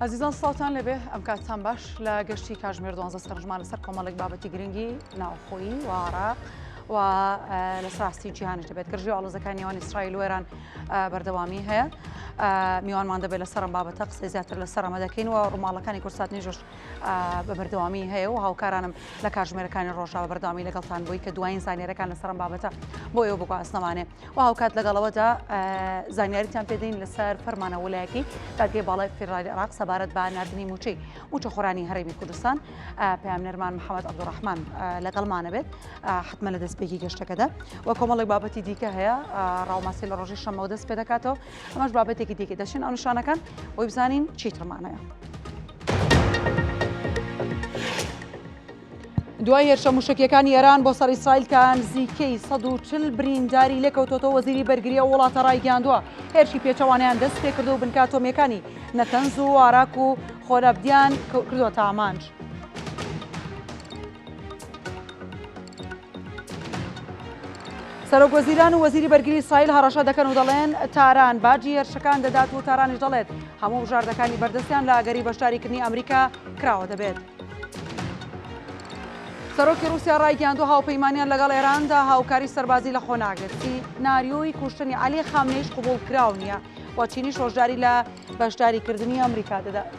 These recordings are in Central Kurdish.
عزیزان سڵاوتان لەبێ ئەم کاتتان باش لە گەشتی کاژمێر 12 سەرنجمان لەسەر کۆمەڵێک بابەتی گرنگی ناوخۆیی و عێراق و لەسەر راستی جیهانش دەبێت گەرژی ئاڵۆزەکانی نێوان ئیسرائیل و ئێران بەردەوامی هەیە. میوانمان دەبێت لەسەر ئەم بابەتە قسەی زیاتر لەسەر ئەمە دەکەین و ڕووماڵەکانی کورسات نێژۆش بە بەردەوامی هەیە و هاوکارانم لە کاژمێرەکانی ڕۆژاوە بەردەوامی لەگەڵتان بووی کە دوایین زانیاریەکان لەسەر ئەم بابەتە بۆ ئێوە بگواستنەوانێ و هاوکات لەگەڵەوەدا زانیاریتان پێدەین لەسەر فەرمانە وەلایەتی دادگای باڵای فێدرالی عێراق سەبارەت بە ناردنی موچە خۆرانی هەرێمی کوردستان. پەیامنەرمان محەممەد عەبدوڕەحمان لەگەڵمانە بێت حتممە لە دەستپێکی گەشتەکەدا و کۆمەڵێک بابەتی دیکە هەیە ڕاوماسی لە ڕۆژی شەمەوە دەست پێ دەکاتەوە. ئەمەش بابەتێکی دیکە دەچین ئەو نیشانەکان بۆی بزانین چیترمانەیە. دوای هێرشە موشکیەکانی ئێران بۆ سەر ئیسرائیل کە نزیکەی 140 برینداری لێکەوتۆتەوە وەزیری بەرگریە وڵاتە ڕایگەاندووە هێرشی پێچەوانیان دەست پێ کردو و بنکە ئاتۆمیەکانی نەتەنز و عێراق و خۆرەبدیان کردووەتە ئامانج. سەرۆکوەزیران و وەزیری بەرگری ئیسرائیل هەڕەشە دەکەن و دەڵێن تاران باجی هێرشەکان دەدات و تارانیش دەڵێت هەموو بژاردەکانی بەردەستیان لە ئاگەری بەشداریکردنی ئەمریکا کراوە دەبێت. سەرۆکی رووسیا ڕایگەاندووە هاوپەیمانیان لەگەڵ ئێراندا هاوکاری سەربازی لە خۆ ناگرێتی ناریۆی کوشتنی عەلی خامنەیش قبوڵ کراو نییە و چینیش هۆشداری لە بەشداریکردنی ئەمریکا دەدات.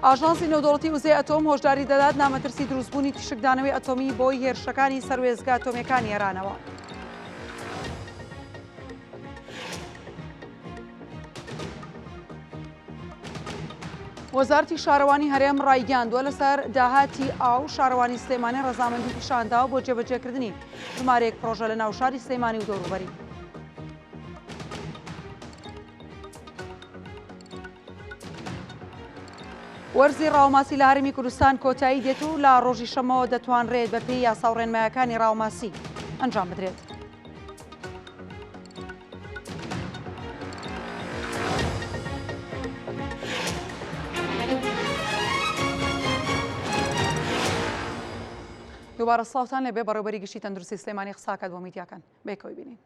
ئاژانسی نێودەوڵەتی وزەی ئەتۆم هۆشداری دەدات نامەترسی دروستبوونی تیشکدانەوەی ئەتۆمی بۆی هێرشەکانی سەروێزگە ئەتۆمیەکانی ئێرانەوە. وەزارەتی شارەوانی هەرێم ڕایگەاندووە لەسەر داهاتی ئاو شارەوانی سلێمانی ڕەزامەندی پیشانداوە بۆ جێبەجێکردنی ژمارەیەک پرۆژە لە ناو شاری سلێمانی و دەوروبەری. وەرزی ڕاوماسی لە هەرێمی کوردستان کۆتایی دێت و لە ڕۆژی شەمەوە دەتوانرێت بە پێی یاسا و ڕێنمایەکانی ڕاوماسی ئەنجام بدرێت. دووبارە سڵاوتان لەبێ بەڕێوەبەری گشتی تەندروستی سلێمانی قساکات بۆ میدیاکان بێکەوەی بینین.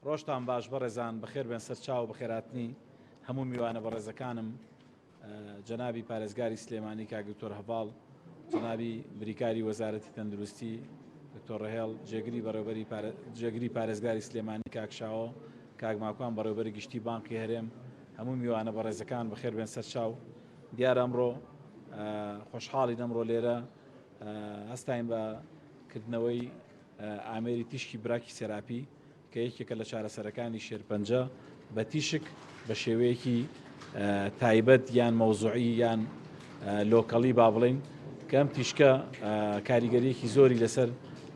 ڕۆژتان باش بەڕێزان بەخێر بێن سەر چاو بەخێراتنی هەموو میوانە بەڕێزەکانم جەنابی پارێزگاری سلێمانی کاک دکتۆر هەڤاڵ جەنابی بریکاری وەزارەتی تەندروستی دکتۆر ڕەهێڵ جێگری پارێزگاری سلێمانی کاک شاوە کاک ماکوان بەڕێوەبەری گشتی بانقی هەرێم هەموو میوانە بەڕێزەکان بەخێر بێن سەر چاو. دیارە ئەمڕۆ خۆشحاڵین ئەمڕۆ لێرە هەستاین بە کردنەوەی ئامێری تیشکی براکی سێراپی کە یەکێکە لە چارەسەرەکانی شێرپەنجە بە تیشک بە شێوەیەکی تایبەت یان مەوزوعی یان لۆکەڵی با بڵین کە ئەم تیشکە کاریگەریەکی زۆری لەسەر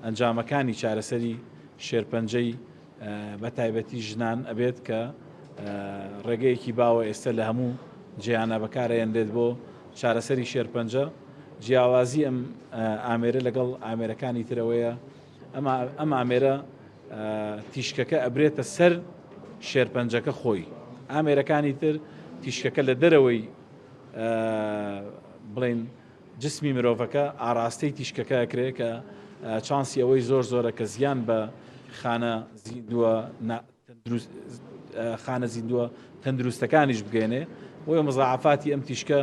ئەنجامەکانی چارەسەری شێرپەنجەی بە تایبەتی ژنان ئەبێت کە ڕێگەیەکی باوە ئێستا لە هەموو جیهانە بەکارهێنرێت بۆ چارەسەری شێرپەنجە. جیاوازی ئەم ئامێرە لەگەڵ ئامێرەکانی ترەوەیە ئەم ئامێرە تیشکەکە ئەبرێتە سەر شێرپەنجەکە خۆی. ئامێرەکانی تر تیشکەکە لە دەرەوەی بڵین جسمی مرۆڤەکە ئاراستەی تیشکەکە ئەکرێت کە چانسی ئەوەی زۆرە کە زیان بە خانە زیندووە تەندروستەکانیش بگەێنێ بۆیە مزاعافاتی ئەم تیشکە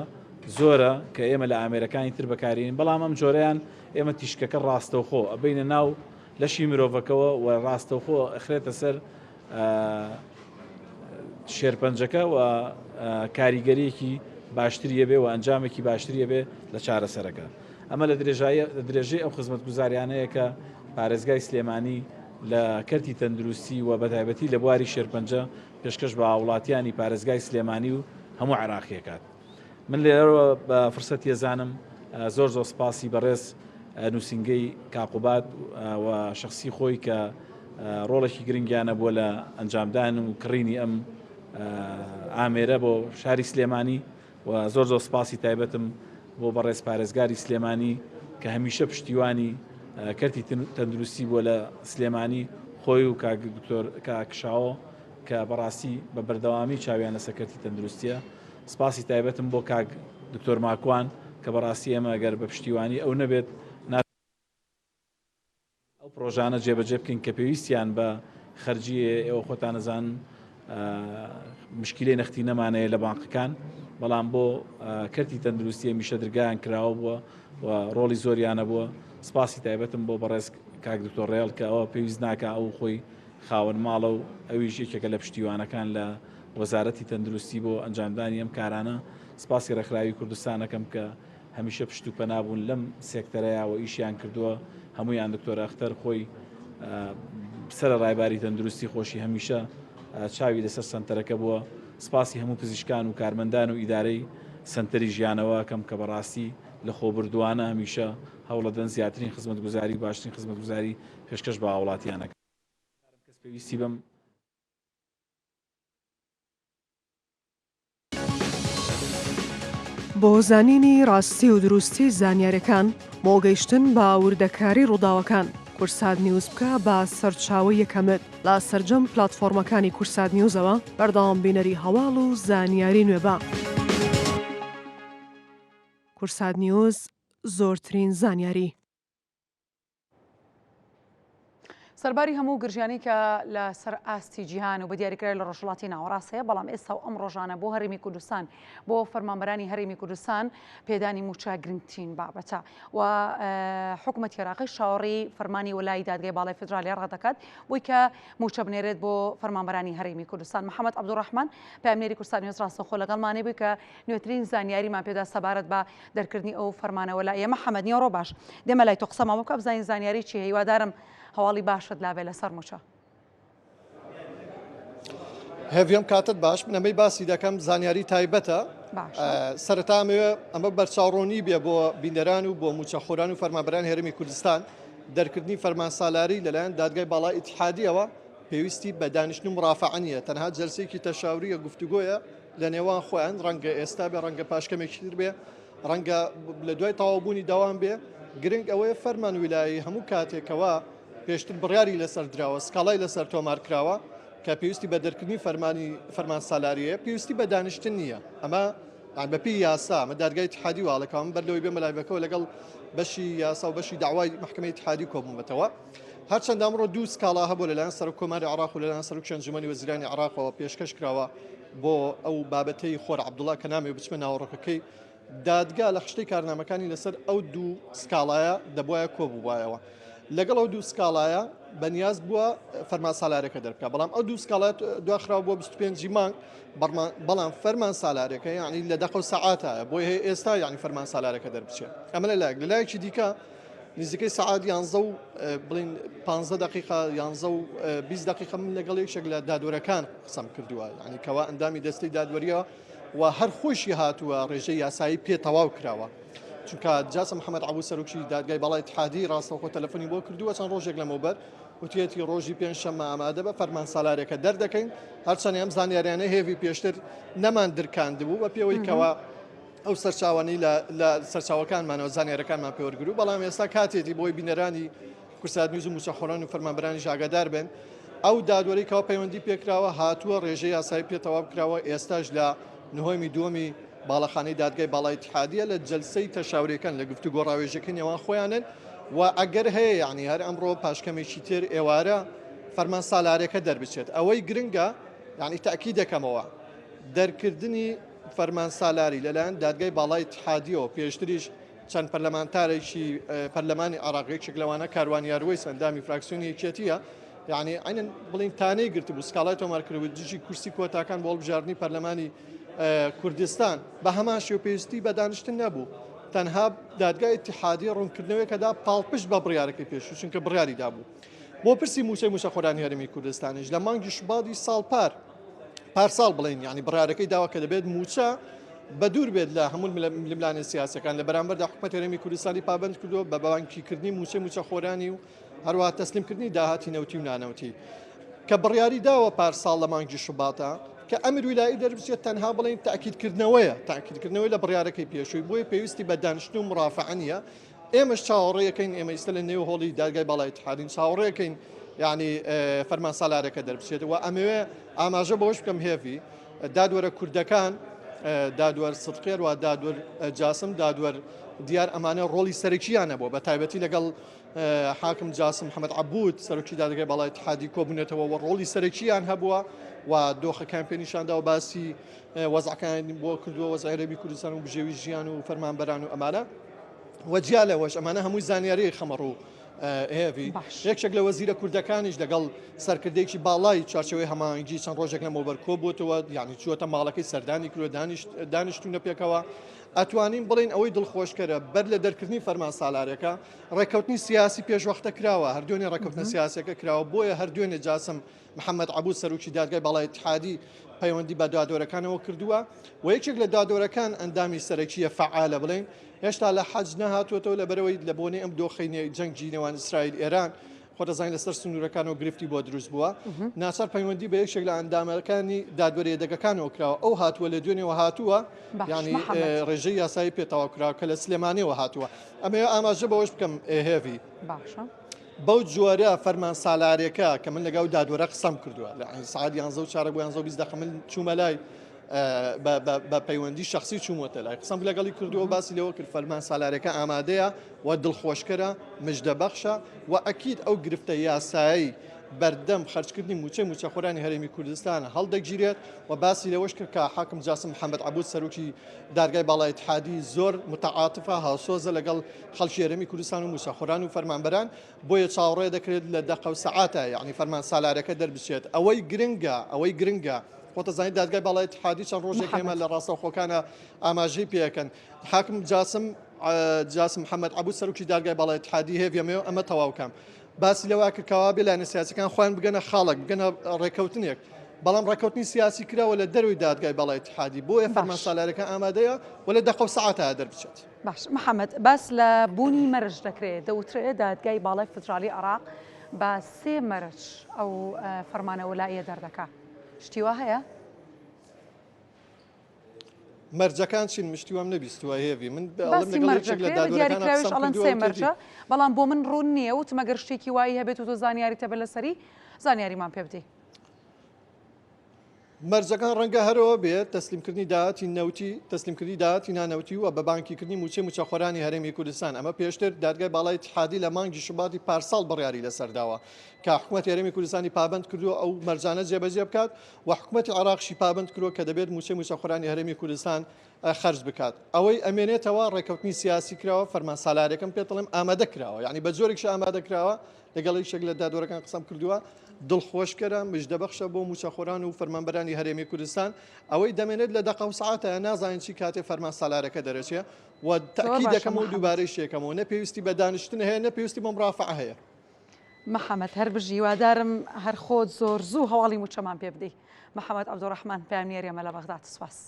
زۆرە کە ئێمە لە ئامێرەکانی تر بەکارین بەڵام ئەم جۆرەیان ئێمە تیشکەکە ڕاستەوخۆ ئەبینە ناو لەشی مرۆڤەکەەوە و ڕاستەوخۆ ئەخرێتە سەر شێرپەنجەکە و کاریگەریەکی باشتریە بێ و ئەنجامێکی باشتریە بێ لە چارەسەرەکە. ئەمە لە درێژەی ئەو خزمەتگوزاریانەیە کە پارێزگای سلێمانی لە کەرتی تەندروستی و بەتایبەتی لە بواری شێرپەنجە پێشکەش بە وڵاتیانی پارێزگای سلێمانی و هەموو عێراقیەکات. من لێرەوە بە فرسەتی ێزانم زۆر سپاسی بەڕێز نووسنگەی کاقوبات و شخصی خۆی کە ڕۆڵێکی گرنگیانە بۆ لە ئەنجامدان و کڕینی ئەم ئامێرە بۆ شاری سلێمانی و زۆر سپاسی تایبەتم بۆ بەڕێز پارێزگاری سلێمانی کە هەمیشە پشتیوانی کەرتی تەندروستی بۆ لە سلێمانی خۆی و دکتۆر کاکشاوە کە بەڕاستی بە بەردەوامی چاویان لەسەر کەرتی تەندروستیە. سپاسی تایبەتم بۆ کاک دکتۆر ماکوان کە بەڕاستی ئێمە ئەگەر بە پشتیوانی ئەو نەبێت ئەو پرۆژانە جێبەجێ بکەین کە پێویستیان بە خەرجیە ئێوە خۆتان نەزان مشکلەی نەختی نەمانەیە لە بانقەکان بەڵام بۆ کەرتی تەندروستی هەمیشە دەرگایان کراوە بووە و ڕۆڵی زۆریانە بووە. سپاسی تایبەتم بۆ بەڕێز کاک دکتۆر ڕێڵ کە ئەوە پێویست ناکە ئەو خۆی خاوەن ماڵە و ئەویش یەکێکە لە پشتیوانەکان لە وەزارەتی تەندروستی بۆ ئەنجامدانی ئەم کارانە. سپاسی ڕێکخراوی کوردستانەکەم کە هەمیشە پشت و پەنابوون لەم سێکتەرەیەوە ئیشیان کردووە. هەمویان دکتۆر ئەختەر خۆی سەرە ڕایباری تەندروستی خۆشی هەمیشە چاوی لەسەر سنتەرەکە بووە. سپاسی هەموو پزیشکان و کارمەندان و ئیدارەی سنتەری ژیانەوە کەم کە بەڕاستی لە خۆبردووانە هەمیشە هەوڵەدەن زیاترین خزمەتگوزاری باشترین خزمەتگوزاری پێشکەش بە وڵاتیانەکە. کەس پێویستی بم بۆ زانینی ڕاستی و دروستی زانیاریەکان بۆ گەیشتن بە وردەکاری ڕووداوەکان کورسات نیوز بکە بە سەرچاوی یەکەمت لە سەرجەم پلاتفۆرمەکانی کورسات نیوزەوە بەردەوام بینەری هەواڵ و زانیاری نوێبە. کورسات نیوز زۆرترین زانیاری. سەرباری هەموو گرژیانی کە لە سەر ئاستی جیهان و بە دیاریکرای لە ڕۆژهەڵاتی ناوەڕاستەیە بەڵام ئێستا و ئەم ڕۆژانە بۆ هەرێمی کوردستان بۆ فەرمانبەرانی هەرێمی کوردستان پێدانی موچە گرنگترین بابەتە و حکوومەتی عێراقی شاوەڕی فەرمانی وەلای دادگای باڵای فیدرالی ڕەدەکات بۆی کە موچە بنێرێت بۆ فەرمانبەرانی هەرێمی کوردستان. محەممەد عەبدوڕەحمان پامنێری کورسات نیوز ڕاستەوخۆ لەگەڵمانێ بووی کە نوێترین زانیاریمان پێدا سەبارەت بە دەرکردنی ئەو فەرمانە وەلایە. محەممەد نیوەڕۆ باش دێمە لای تۆ قسەمە بکە بزانین زانیاری چی هیوادارم هەواڵی باشت لاوێ لەسەر موچە. هێڤیم کاتت باش بنەمەی باسی دەکەم زانیاری تایبەتە سەرەتامەوە ئەمە بەرچاوڕۆنی بێ بۆ بینەران و بۆ موچەخۆران و فەرمانبەرانی هەرێمی کوردستان دەرکردنی فەرمان سالاری لەلایەن دادگای باڵای ئیتحادیەوە پێویستی بە دانیشتن و مڕافعە نیە، تەنها جەلسەیەکی تەشاوریە گفتوگۆیە لە نێوان خۆیان ڕەنگە ئێستا بێ ڕەنگە پاشکەمێکی تر بێ ڕەنگە لە دوای تەواوبوونی داوام بێ. گرنگ ئەوەیە فەرمان ویلایی هەموو کاتێکەوە پێشتر بڕیاری لەسەر دراوە سکاڵای لەسەر تۆمار کراوە کە پێویستی بە دەرکردنی فەرمان سالاریە پێویستی بە دانیشتن نییە. ئەمە بەپی یاسا ئەمە دادگای اتحادی واڵەکەم بەرلەوەی بێ مەلایبەکەەوە لەگەڵ بەشی یاسا و بەشی داوای محکمەی اتحادی کۆبوومەتەوە. هەرچەند ئەمڕۆ دوو سکاڵا هەبوو لەلایەن سەرۆک کۆماری عێراق و لەلایەن سەرۆک ئەنجومەنی وەزیرانی عێراقەوە پێشکەش کراوە بۆ ئەو بابەتەی خۆر عەبدوڵڵا کە نامێ بچمە ناوەڕۆکەکەی دادگا لە خشتەی کارنامەکانی لەسەر ئەو دوو سکاڵایە دەبوایە کۆبووایەوە. لەگەڵ ئەو دوو سکاڵایە بەنیاز بووە فەرمان سالارەکە دەرکا، بەڵام ئەو دوو سکاڵات دواخراوە بۆ 25 مانگ بەڵام فەرمان سالارەکە یعنی لە دەقە و سەعاتایە بۆی هەیە ئێستا یعنی فەرمان سالارەکە دەربچێت. ئەمە لە لایەکی دیکە نزیکەی سەعات 11 و بڵین 15 دقیقە 11 و 20 دقیقە من لەگەڵ یەکێک لە دادوەرەکان قسەم کردووە، یعنی کەوا ئەندامی دەستەی دادوەریەوە و هەر خۆشی هاتووە ڕێژەی یاسایی پێ تەواو کراوە. چونکە جاسە محەممەد عەبوو سەرۆکی دادگای باڵای اتحادی ڕاستەوخۆ تەلەفۆنی بۆ کردووە چەند ڕۆژێک لەمەوبەر وتێتی ڕۆژی پێنجشەممە ئامادە بە فەرمان سالارێکە دەردەکەین. هەرچەند ئەم زانیاریانە هێوی پێشتر نەمان درکاندبوو بە پێوەی کەوا ئەو سەرچاوانەی لە سەرچاوەکانمانەوە زانیارەکانمان پێوەرگرو، بەڵام ئێستا کاتێتی بۆی بینەرانی کورسات نیوز و موچەخۆران و فەرمانبەرانی ئاگادار بن ئەو دادوەری کەەوە پەیوەندی پێکراوە هاتووە ڕێژەی یاسایی پێ تەواو کراوە. ئێستاش لە نهۆمی دووەمی باڵەخانەی دادگای باڵای اتحادیە لە جەلسەی تەشاوریەکان لە گفتوگۆ ڕاوێژەکەی نێوان خۆیانن و ئەگەر هەیە یعنی هەر ئەمڕۆ پاشکەمێکی تر ئێوارە فەرمان سالارەکە دەربچێت. ئەوەی گرنگە یعنی تاکی دەکەمەوە دەرکردنی فەرمان سالاری لەلایەن دادگای باڵای اتحادیەوە پێشتریش چەند پەرلەمانتارێکی پەرلەمانی عێراقیەکێک لەوانە کاروانیاروەی سەندامی فراکسیۆنی یەکێتیە، یعنی عینەن بڵین تانەی گرتبوو سکاڵای تۆمارکردوە دژی کورسی کۆتاکان بۆ هەڵبژاردننی پەرلەمانی کوردستان بە هەمان شێو پێویستی بە دانیشتن نەبوو، تەنها دادگای اتحادی ڕوونکردنەوەیکەدا پاڵپشت بە بڕیارەکەی پێشوو چونکە بڕیاری دابوو. بۆ پرسی موچەخۆرانی هەرێمی کوردستانیش لە مانگی شوباتی ساڵ پارساڵ بڵین یعنی بڕیارەکەی داوا کە دەبێت موچە بە دوور بێت لە هەموو لەملانی سیاسەکان لە بەرامبەردا حکومەتی هەرێمی کوردستانی پابند کردووە بە بانکیکردنی موچەخۆرانی و هەروە تەسلیمکردنی داهاتی نەوتی و نانەوتی کە بڕیاری داوە پارساڵ لە مانگی شوباتە کە ئەمر ویلایی دەربچێت تەنها بڵین تاکیدکردنەوەی لە بڕیارەکەی پێشووی بۆی پێویستی بە دانیشتن و مڕافعە نیە. ئێمەش چاوەڕێیەکەین ئێمە ئێستا لە نێو هۆڵی دادگای باڵای اتحادین چاوەڕێیەکەین یعنی فەرمان سالارەکە دەربچێتەوە. ئەمەوێ ئاماژە بەوەش بکەم هێوی دادوەرە کوردەکان دادوەر سدقێر و دادوەر جاسم دادوەر دیار ئەمانە ڕۆڵی سەرەکییانە بۆ بە تایبەتی لەگەڵ حاکم جاسم محەممەد عەبود سەرۆکی دادگای باڵای اتحادی کۆبوونێتەوە و ڕۆڵی سەرەکییان هەبووە و دۆخەکان پێنیشاندا و باسی وەزعەکانی بۆ کردووە وەزعی عەرەبی کوردستان و بژێوی ژیان و فەرمانبەران و ئەمانە وەجیا لەوەش ئەمانە هەمووی زانیاری خەمەڕوو هێوی یەکێک لە وەزیرە کوردەکانیش لەگەڵ سەرکردێکی باڵای چارچەوەی هەماهنگگی چەند ڕۆژێک لەمەوبەر کۆبووتەوە یعنی چووەتە ماڵەکەی سەردانی کرۆ دانیشتونە پێکەوە ئەتوانین بڵین ئەوەی دڵخۆشکەرە بەر لە دەرکردنی فەرمان سالارەکە ڕێککەوتنی سیاسی پێشوەختە کراوە هەردوێنێ ڕێککەوتنە سیاسەکە کراوە بۆیە هەردوێنێ جاسم محەممەد عەبود سەرۆکی دادگای باڵای اتحادی پەیوەندی بە دادۆرەکانەوە کردووە و یەکێک لە دادۆرەکان ئەندامی سەرەکیە فعالە بڵین هێشتا لە حەج نەهاتوەتەوە لە بەرەوەی لە بۆنەی ئەم دۆخینی جەنگی نێوان ئیسرائیل ئێران خۆتەزانین لەسەر سنوورەکانەوە گرفتی بۆ دروست بووە ناچار پەیوەندی بە یەکێک لە ئەندامەکانی دادوەرێدەگەکانەوە کراوە ئەو هاتووە لە دوێنێەوە هاتووە ینی ڕێژەی یاسایی پێتەواو کراوە کە لە سلێمانیەوە هاتووە ئەمە ئاماژە بەوەش بکەم هێوی بەو جۆرە فەرمان سالارێکە کە من لەگەڵ دادوەرە قسەم کردووە لە سعات 11:04 دقیقە من چوومە لای بە پەیوەندی شخصی چوومەتە لای قسەم لەگەڵی کردووە باسی لەوە کرد فەرمان سالارەکە ئامادەیە و دڵخۆشکەرە مژدەبەخشە و ئەکید ئەو گرفتە یاسایی بەردەم خەرجکردنی موچەخۆرانی هەرێمی کوردستان هەڵدەگیرێت و باسی لەوەش کرد کە حاکم جاسم محەممەد عەبود سەرۆکی دادگای باڵای اتحادی زۆر متعاتفە هاوسۆزە لەگەڵ خەڵکی هەرێمی کوردستان و موچەخۆران و فەرمانبەران بۆیە چاوەڕێ دەکرێت لە دەقە و سەعاتە یعنی فەرمان سالارەکە دەربچێت ئەوەی گرنگە خۆتەزانانی دادگای باڵای اتحادی چەند ڕۆژێک هێمە لە ڕاستەوخۆکانە ئاماژەی پێەکەن حاکم جاسم محەممەد عەبود سەرۆکی دادگای باڵای اتحادی هێویەمەوە ئەمە تەواوکەم باسی لەوە کردکەوا بێ لایەنە سیاسەکان خۆیان بگەنە خاڵک بگەنە ڕێککەوتنێک بەڵام ڕێککەوتنی سیاسی کراوە لە دەروی دادگای باڵای اتحادی بۆیە فەرمان سالارەکە ئامادەیە و لە دەقە و سەعاتە دەربچێت. باش محەممەد باس لە بوونی مەرج دەکرێت دەوترێت دادگای باڵای فدرالی عێراق بە 3 مەرج ئەو فەرمانە وەلاییە دەردەکات شتیوە هەیە؟ مەرجەکان چین مشتیوام نەبیستوە هێوی من دیاریکراویش ئەڵەن 3 مەرجە بەڵام بۆ من ڕوون نییە وت مەگەر شتێکی وایی هەبێت و تۆ زانیاریتە بە لەسەری زانیاریمان پێ بدەی مەرجەکان ڕەنگە هەرەوە بێت تەسلیمکردنی داهاتی نەوتی تەسلیمکردنی داهاتی نانەوتی و بە بانکیکردنی موچەخۆرانی هەرێمی کوردستان ئەمە پێشتر دادگای باڵای اتحادی لە مانگی شوباتی پارساڵ بڕیاری لەسەرداوە کە حکوومەتی هەرێمی کوردستانی پابند کردووە ئەو مەرجانە جێبەجێ بکات و حکوومەتی عێراقشی پابند کردووە کە دەبێت موچەخۆرانی هەرێمی کوردستان خەرج بکات ئەوەی ئەمێنێتەوە ڕێککەوتنی سیاسی کراوە فەرمان سالارێکم پێتەڵێم ئامادە کراوە یعنی بە جۆرێکش ئامادە کراوە لەگەڵ یەکێک لە دادوەرەکان قسەم کردووە دڵخۆشکەرە مژدەبەخشە بۆ موچەخۆران و فەرمانبەرانی هەرێمی کوردستان ئەوەی دەمێنێت لە دەقە و سەعاتە نازانین چی کاتێ فەرمان سالارەکە دەرەچێ و تاکید دەکەم و دووبارەی شێکەمەوە نەپێویستی بە دانیشتن هەیە نەپێویستی بۆ مرافع هەیە. محەممەد هەر بژی وادارم هەر خۆت زۆر زوو هەواڵی موچەمان پێ بدەی محەممەد عەبدوڕەحمان پامنیێری ئەمە لە بەغداد سوپاس.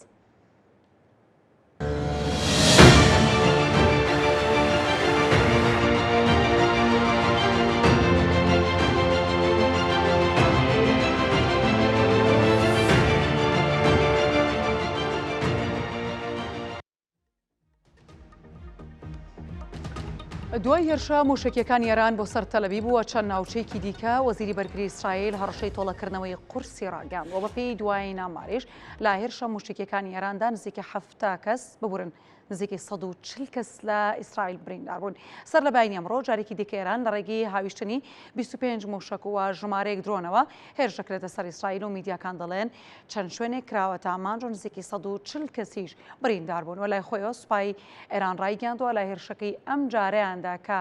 دوای هێرشە موشکیەکانی ئێران بۆ سەر تەلەڤیڤ بووە چەند ناوچەیەکی دیکە وەزیری بەرگری ئیسرائیل هەڕەشەی تۆڵەکردنەوەی قورسی ڕاگەاند و بەپێی دوای نامارێژ لا هێرشە موشکیەکانی ئێراندا نزیکە 7 کەس ببورن نزیکەی 140 کەس لە ئیسرائیل بریندار بوون سەر لە باینی ئەمڕۆ جارێکی دیکە ئێران لە ڕێگەی هاویشتنی 25 موشک و ژمارەیەک درۆنەوە هێرش دەکرێتە سەر ئیسرائیل و میدیاکان دەڵێن چەند شوێنێک کراوەتە ئامانج و نزیکەی 140 کەسیش بریندار بوون و لای خۆیەوە سوپای ئێران ڕایگەاندووە لای هێرشەکەی ئەم جارەیاندا کە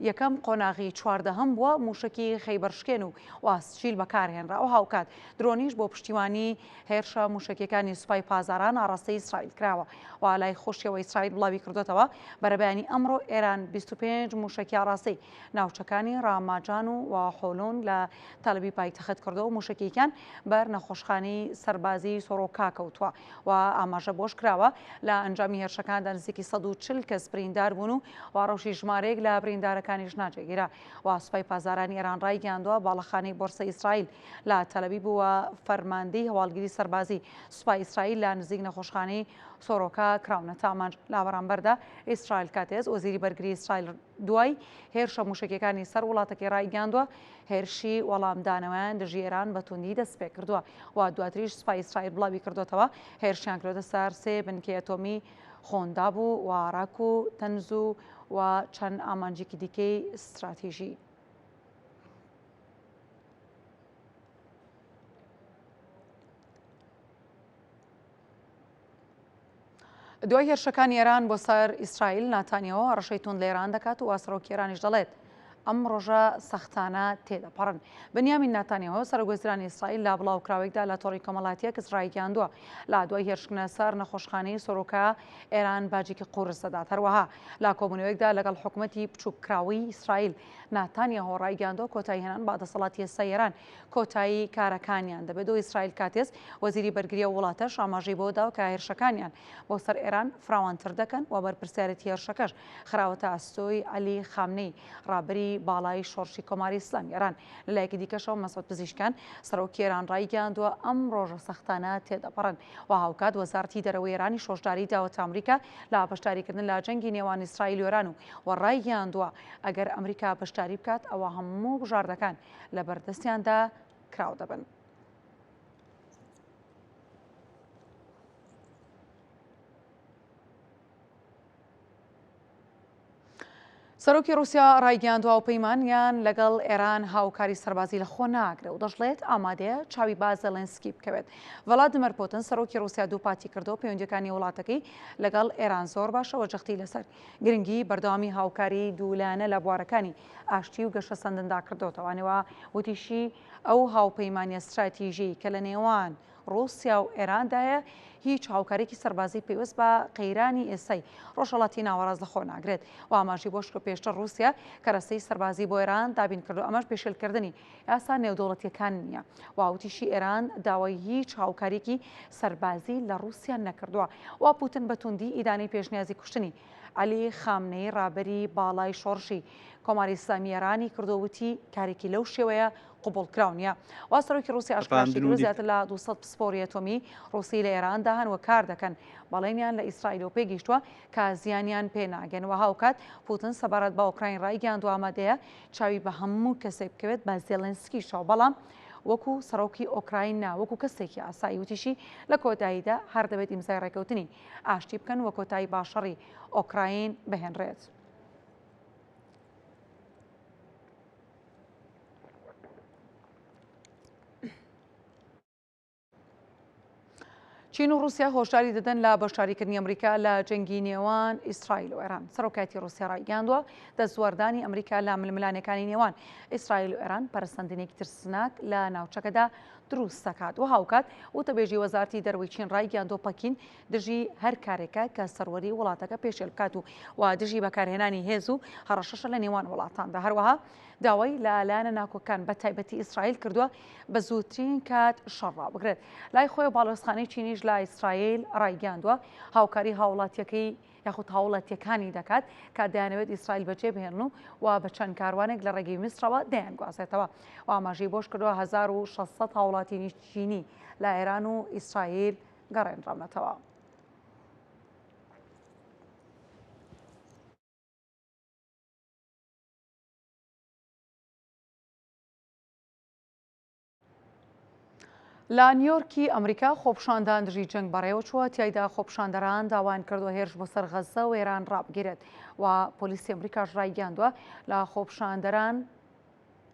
یەکەم قۆناغی 14هەم بووە موشکی خەیبەرشکێن و واسچیل بەکارهێنرا و هاوکات درۆنیش بۆ پشتیوانی هێرشە موشکیەکانی سوپای پازاران ئاڕاستەی ئیسرائیل کراوە و لای خۆشیەوە ئیسرائیل بڵاوی کردوێتەوە بەرەبەیانی ئەمڕۆ ئێران 25 موشکی ئاڕاستەی ناوچەکانی ڕاماجان و حۆلۆن لە تەلەڤیڤ پایتەخت کردەوە و موشکیەکان بەر نەخۆشخانەی سەربازی سۆرۆکا کەوتووە و ئاماژە بۆش کراوە لە ئەنجامی هێرشەکاندا نزیکی 140 کەس بریندار بوون و ڕەوشی ژمارەیەک لە بریندارەکانیش ناجێگیرا و سوپای پازارانی ئێران ڕایگەاندووە باڵەخانەی بۆرسە ئیسرائیل لە تەلەڤیڤ بووە فەرماندەی هەواڵگیری سەربازی سوپای ئیسرائیل لە نزیک نەخۆشخانەی سۆرۆکا کراونەتە ئامانج لا بەرامبەردا ئیسرائیل کاتێز وەزیری بەرگری ئیسرائیل دوای هێرشە موشکیەکانی سەر وڵاتەکەی ڕایگەاندووە هێرشی وەڵامدانەوەیان دژی ئێران بە توندی دەست پێ کردووە و دواتریش سوپای ئیسرائیل بڵاوی کردوێتەوە هێرشیان کردوتە سەر 3 بنکەی ئەتۆمی خۆندا بوو و عراق و تەنز و چەند ئامانجێکی دیکەی استراتیژی. دوای هێرشەکانی ئێران بۆ سەر ئیسرائیل ناتانیەوە ڕەشەی تونند لە ئێران دەکات و واسەرۆکی ئێرانیش دەڵێت ئەم ڕۆژە سەختانە تێدەپەڕن. بنیامین ناتانیەوە سەرۆکوەزیرانی ئیسرائیل لە بڵاوکراوێکدا لە تۆڕی کۆمەڵاتیەک ئیسرائیل گەیاندووە لا دوای هێرشکنە سەر نەخۆشخانەی سۆرۆکە ئێران باجێکی قورس دەدات. هەروەها لا کۆبوونەوەیەکدا لەگەڵ حکوومەتی بچووکراوی ئیسرائیل ناتانیەوە ڕایگەیاندووە کۆتایی هێنان با دەسەڵاتی ئێستا ئێران کۆتایی کارەکانیان دەبێت و ئیسرائیل کاتێز وەزیری بەرگریە وڵاتەش ئاماژەی بۆ داوە کە هێرشەکانیان بۆ سەر ئێران فراوانتر دەکەن و بەرپرسیارەتی هێرشەکەش خراوەتە ئەستۆی عەلی خامنەی ڕابری باڵای شۆڕشی کۆماری ئیسلامی ئێران. لەلایەکی دیکەشەوە مەسعود پزیشکان سەرۆکی ئێران ڕایگەیاندووە ئەم ڕۆژە سەختانە تێدەپەڕن و هاوکات وەزارەتی دەرەوەی ئێرانی شۆژداری داوەتە ئەمریکا لە بەشداریکردن لە جەنگی نێوان ئیسرائیل و ئێران و ڕایگەیاندووە ئەگەر ئەمریکا بەشداری بکات ئەوە هەموو بژاردەکان لە بەردەستیاندا کراو دەبن. سەرۆکی رووسیا ڕایگەیاندووە و پەیمانیان لەگەڵ ئێران هاوکاری سەربازی لە خۆ ناگرێت و دەژڵێت ئامادەیە چاوی باز زێلێنسکی بکەوێت. ڤڵادیمیر پوتین سەرۆکی رووسیا دووپاتی کردەوە پەیوەندیەکانی وڵاتەکەی لەگەڵ ئێران زۆر باشە و جەختی لەسەر گرنگی بەردەوامی هاوکاری دوولانە لە بوارەکانی ئاشتی و گەشە سەندندا کردوتەوانەوە وتیشی ئەو هاوپەیمانیە استراتیژی کە لە نێوان رووسیا و ئێراندایە هیچ هاوکارێکی سەربازی پێویست بە قەیرانی ئێسای ڕۆژهەڵاتی ناوەڕاست لەخۆ ناگرێت و ئاماژی بۆ شکۆ پێشتر رووسیا کە ڕستەی سەربازی بۆ ئێران دابین کردو ئەمەش پێشێلکردنی یاسا نێودەوڵەتیەکان نییە و وتیشی ئێران داوای هیچ هاوکاریکی سەربازی لە رووسیا نەکردووە و پوتین بە توندی ئیدانەی پێشنیازی کوشتنی عەلی خامنەی ڕابەری باڵای شۆڕشی کۆماری ئیسلامی ئێرانی کردووەتی کارێکی لەو شێوەیە قوبوڵکراو نییە. وا سەرۆکی رووسیا ئاشکرا کردووە زیاتر لە 200 پسپۆری ئەتۆمی رووسی لە ئێراندا هەن و کار دەکەن بەڵێنیان لە ئیسرائیل و پێگەیشتووە کە زیانیان پێ ناگەن و هاوکات پوتین سەبارەت بە ئۆکراین ڕایگەیاندووە ئامادەیە چاوی بە هەموو کەسێک بکەوێت بە زێلێنسکیشەوە بەڵام وەکو سەرۆکی ئۆکراین نا وەکو کەسێکی ئاسایی وتیشی لە کۆتاییدا هەر دەبێت ئیمزای ڕێکەوتنی ئاشتی بکەن وە کۆتایی باشەڕی ئۆکراین بهێنرێت. چین و رووسیا هۆشداری دەدەن لە بەشداریکردنی ئەمریکا لە جەنگی نێوان ئیسرائیل و ئێران. سەرۆکاتی رووسیا ڕایگەیاندووە دەستوەردانی ئەمریکا لە ململانەکانی نێوان ئیسرائیل و ئێران پەرسەندنێکی ترسناک لە ناوچەکەدا دروست دەکات و هاوکات وتەبێژی وەزارەتی دەرەوەی چین ڕایگەیاندووە پەکین دژی هەر کارێکە کە سەروەری وڵاتەکە پێشێل بکات و دژی بەکارهێنانی هێز و هەڕەشەشە لە نێوان وڵاتاندا. هەروەها داوای لە لایەنە ناکۆکان بە تایبەتی ئیسرائیل کردووە بە زووترین کات شەڕ بگرێت. لای خۆی باڵۆستخانەی چینیش لە ئیسرائیل ڕایگەیاندووە هاوکاری هاوڵاتیەکەی یاخود هاوڵاتیەکانی دەکات کە دەیانەوێت ئیسرائیل بەجێ بهێنن و بە چەند کاروانێک لە ڕێگەی میسرەوە دەیانگوازێتەوە و ئاماژەی بۆش کردووە 1600 هاوڵاتی چینی لە ئێران و ئیسرائیل گەڕێنراونەتەوە. لە نیویۆرکی ئەمریکا خۆپشاندان دژی جەنگ بەڕێوە چووە تیایدا خۆپشاندەران داوایان کردووە هێرش بۆ سەر غەزە و ئێران ڕابگیرێت و پۆلیسی ئەمریکاش ڕایگەیاندووە لە خۆپشاندەران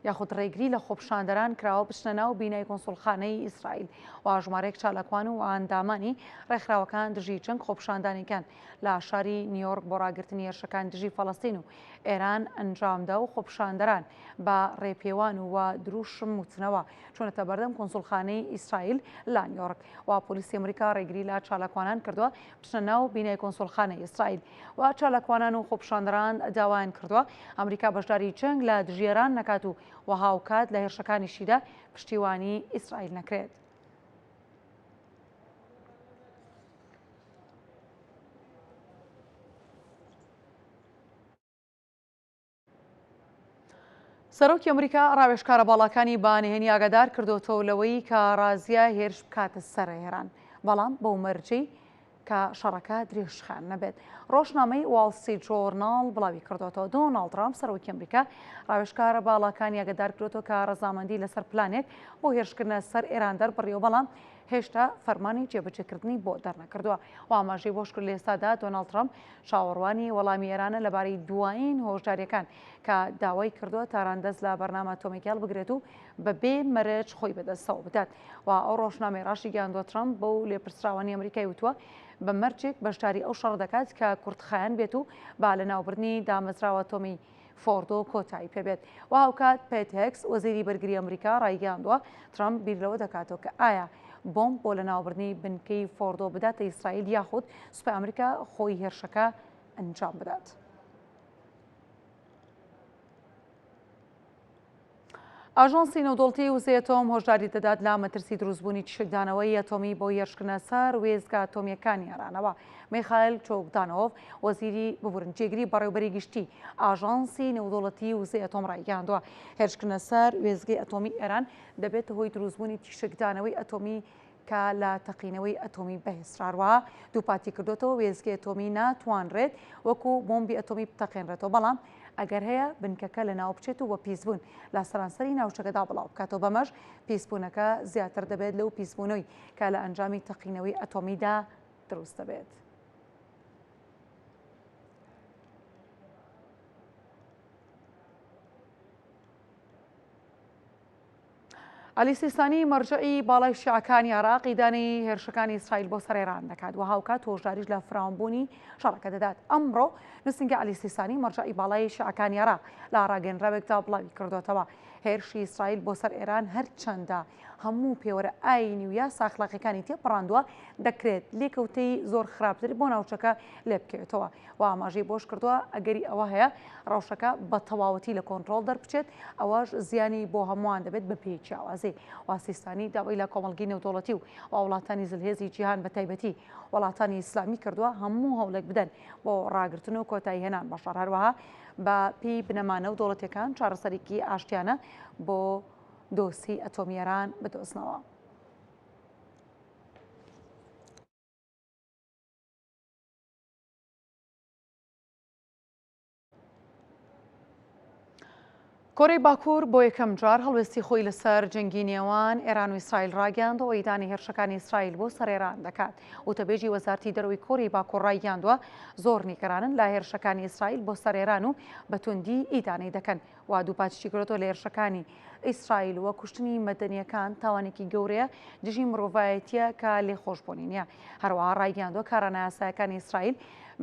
یاخود ڕێگری لە خۆپشاندەران کراوە بچنە ناو بینای کۆنسوڵخانەی ئیسرائیل و ژمارەیەک چالاکوان و ئەندامانی ڕێکخراوەکان دژی جەنگ خۆپشاندانیەکان لە شاری نیویۆرک بۆ ڕاگررتنی هێرشەکان دژی فەڵەستین و ئێران ئەنجامدا و خۆپشاندەران بە ڕێپێوان و دروشم وتنەوە چونەتە بەردەم کۆنسوڵخانەی ئیسرائیل لە نیویۆرک و پۆلیسی ئەمریکا ڕێگری لە چالاکوانان کردووە بچنە ناو بینای کۆنسوڵخانەی ئیسرائیل و چالاکوانان و خۆپشاندەران داوایان کردووە ئەمریکا بەشداری جەنگ لە دژێران نەکات و هاوکات لە هێرشەکانیشیدا پشتیوانی ئیسرائیل نەکرێت. سەرۆکی ئەمریکا ڕاوێژکارە باڵەکانی بانهێنی ئاگادار کردوتەوە لەوەی کە ڕازیە هێرش بکاتە سەر ئێران بەڵام بەو مەرجەی کە شەڕەکە درێژخان نەبێت. ڕۆژنامەی واڵ ستریت جۆرناڵ بڵاوی کردوتەوە دۆناڵد ترامپ سەرۆکی ئەمریکا ڕاوێژکارە باڵەکانی ئاگادار کردوتەوە کە ڕەزامەندی لەسەر پلانێک بۆ هێرشکردنە سەر ئێران دەربڕیەوە بەڵام هێشتا فەرمانی جێبەجێکردنی بۆ دەرنەکردووە و ئاماژەی بۆ شکر لە ئێستادا دۆناڵد ترامپ چاوەڕوانی وەڵامی ئێرانە لەبارەی دوایین هۆشداریەکان کە داوای کردووە تاراندەست لە بەرنامە ئەتۆمیکیال بگرێت و بەبێ مەرج خۆی بەدەستەوە بدات و ئەو ڕۆژنامەی ڕاشی گەیاندووە ترامپ بەو لێپرسراوانی ئەمریکای وتووە بە مەرجێک بەشداری ئەو شەڕ دەکات کە کورتخایەن بێت و با لە ناوبردنی دامەزراوە ئەتۆمی فۆردۆ کۆتایی پێبێت و هاوکات پێت هێکس وەزیری بەرگری ئەمریکا ڕایگەیاندووە ترامپ بیر لەوە دەکاتەوە کە ئایا بۆمب بۆ لە ناوبردنی بنکەی فۆردۆ بداتە ئیسرائیل یاخود سوپای ئەمریکا خۆی هێرشەکە ئەنجام بدات. ئاژانسی نەودوڵەتی وزەی ئەتۆم هۆژداری دەدات لا مەترسی دروستبوونی تشکدانەوەی ئەتۆمی بۆ یەشکنە سەر وێزگا ئەتۆمیەکانی ئێرانەوە. میخائیل چۆگدانۆڤ وەزیری ببورنجێگری بەڕێوەبەری گشتی ئاژانسی نەودوڵەتی وزەی ئەتۆم ڕایگەیاندووە هێرشکنە سەر وێزگەی ئەتۆمی ئێران دەبێت هۆی دروستبوونی تشکدانەوەی ئەتۆمی کە لە تەقینەوەی ئەتۆمی بەهێستراوە دووپاتی کردوێتەوە وێزگەی ئەتۆمی ناتوانرێت وەکو بۆمبی ئەتۆمی بتەقێنرێتەوە بەڵام ئەگەر هەیە بنکەکە لە ناو بچێت و بە پیسبوون لە سەرانسەری ناوچەکەدا بڵاو بکاتەوە بەمەش پیسبوونەکە زیاتر دەبێت لەو پیسبوونەوەی کە لە ئەنجامی تەقینەوەی ئەتۆمیدا دروست دەبێت. علی سیستانی مەرجعی باڵای شیعەکانی عێراق دانی هێرشەکانی ئیسرائیل بۆ سەر ئێران دەکات و هاوکات هۆژداریش لە فراوانبوونی شەڕەکە دەدات. ئەمڕۆ نووسنگە علی سیستانی مەرجعی باڵای شیعەکانی عێراق لە ڕاگەیەنراوێکدا بڵاوی کردوێتەوە هێرشی ئیسرائیل بۆ سەر ئێران هەرچەندە هەموو پێوەرە ئاینی و یا ساخلاقیەکانی تێپەڕاندووە دەکرێت لێکەوتەی زۆر خراپتر بۆ ناوچەکە لێ بکەوێتەوە و ئاماژەی بۆش کردووە ئەگەری ئەوە هەیە ڕەوشەکە بە تەواوەتی لە کۆنتڕۆڵ دەربچێت ئەوەش زیانی بۆ هەمووان دەبێت بە پێی جیاوازی و سیستانی داوای لە کۆمەڵگەی نێودوڵەتی و وڵاتانی زلهێزی جیهان بە تایبەتی وڵاتانی ئیسلامی کردووە هەموو هەوڵێک بدەن بۆ ڕاگرتن و کۆتایی هێنان بە شەڕ هەروەها بە پێی بنەمانە و دەوڵەتەکان چارەسەرێکی ئاشتیانە بۆ دۆسی ئەتۆمی ئێران بدۆزنەوە. کۆرەی باکوور بۆ یەکەم جار هەڵوێستی خۆی لەسەر جەنگی نێوان ئێران و ئیسرائیل ڕاگەیاندەوە ئەوەی هێرشەکانی ئیسرائیل بۆ سەر ئێران دەکات. وتەبێژی وەزارەتی دەرەوەی کۆرەی باکوور ڕاگەیاندووە زۆر نیگەرانن لە هێرشەکانی ئیسرائیل بۆ سەر ئێران و بەتوندی ئیدانەی دەکەن و دووپاتیشی کردوتەوە لە هێرشەکانی ئیسرائیل وە کوشتنی مەدەنیەکان تاوانێکی گەورەیە دژی مرۆڤایەتیە کە لێخۆشبوونی نییە. هەروەها ڕاگەیاندووە کارانە یاسایەکانی ئیسرائیل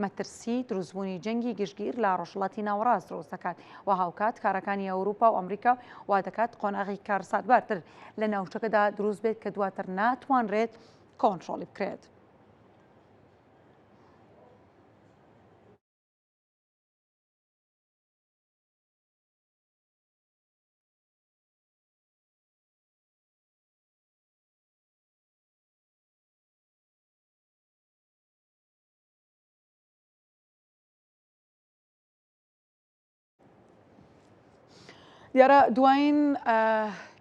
مەترسی دروستبوونی جەنگی گشتگیر لە ڕۆژهەڵاتی ناوەڕاست دروست دەکات و هاوکات کارەکانی ئەوروپا و ئەمریکا وا دەکات قۆناغی کارساتبارتر لە ناوچەکەدا دروست بێت کە دواتر ناتوانرێت کۆنتڕۆڵی بکرێت. دیارە دوایین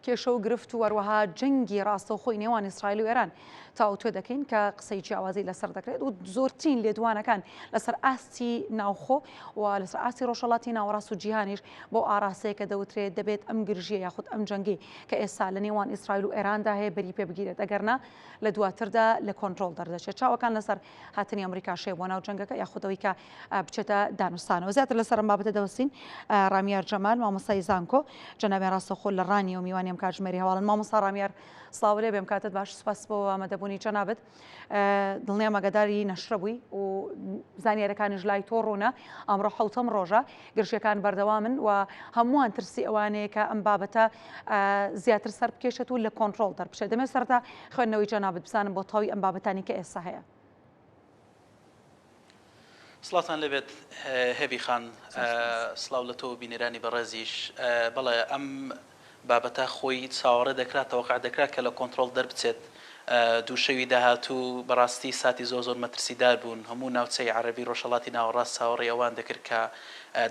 کێشە و گرفت و وەروەها جەنگی ڕاستەوخۆی نێوان ئیسرائیل و ئێران تاوتوێ دەکەین کە قسەی جیاوازی لەسەر دەکرێت و زۆرترین لێدوانەکان لەسەر ئاستی ناوخۆ و لەسەر ئاستی ڕۆژهەڵاتی ناوەڕاست و جیهانیش بۆ ئاراستەیەکە دەوترێت دەبێت ئەم گرژیە یاخود ئەم جەنگی کە ئێستا لە نێوان ئیسرائیل و ئێراندا هەیە بەری پێ بگیرێت ئەگەرنا لە دواتردا لە کۆنتڕۆڵ دەردەچێت. چاوەکان لەسەر هاتنی ئەمریکا شێ بۆ ناو جەنگەکە یاخودەوەی کە بچێتە دانوستانەوە. زیاتر لەسەر ئەم بابەتە دەوەستین ڕامیار جەمال مامۆستای زانکۆ جەنابێ ڕاستەوخۆ لە ڕانی و میوانی ئەم کاتژمێری هەواڵن. مامۆستا ڕامیار سڵاو لێ بێم کاتت باش سوپاس بۆ ئامادەبوونی جەنابەت. دڵنیام ئەگەداری نەشرە بووی و زانیاریەکانیش لای تۆ ڕوونە ئەمڕۆ حوتەم ڕۆژە گرژیەکان بەردەوامن و هەمووان ترسی ئەوانەیە کە ئەم بابەتە زیاتر سەر بکێشێت و لە کۆنتڕۆڵ دەربچێت. دەمێت سەرتا خوێندنەوەی جەنابەت بزانم بۆ تەواوی ئەم بابەتانی کە ئێستا هەیە. سڵاتان لەبێت هێبی خان سڵاو لە تۆ بینێرانی بەڕێزیش. بەڵێ ئەم بابەتە خۆی چاوەڕێ دەکرات تەوەقع دەکرات کە لە کۆنتڕۆڵ دەربچێت. دوو شەوی داهاتوو بەڕاستی ساتی زۆر مەترسیدار بوون. هەموو ناوچەی عەرەبی ڕۆژهەڵاتی ناوەڕاست چاوەڕێی ئەوان دەکرد کە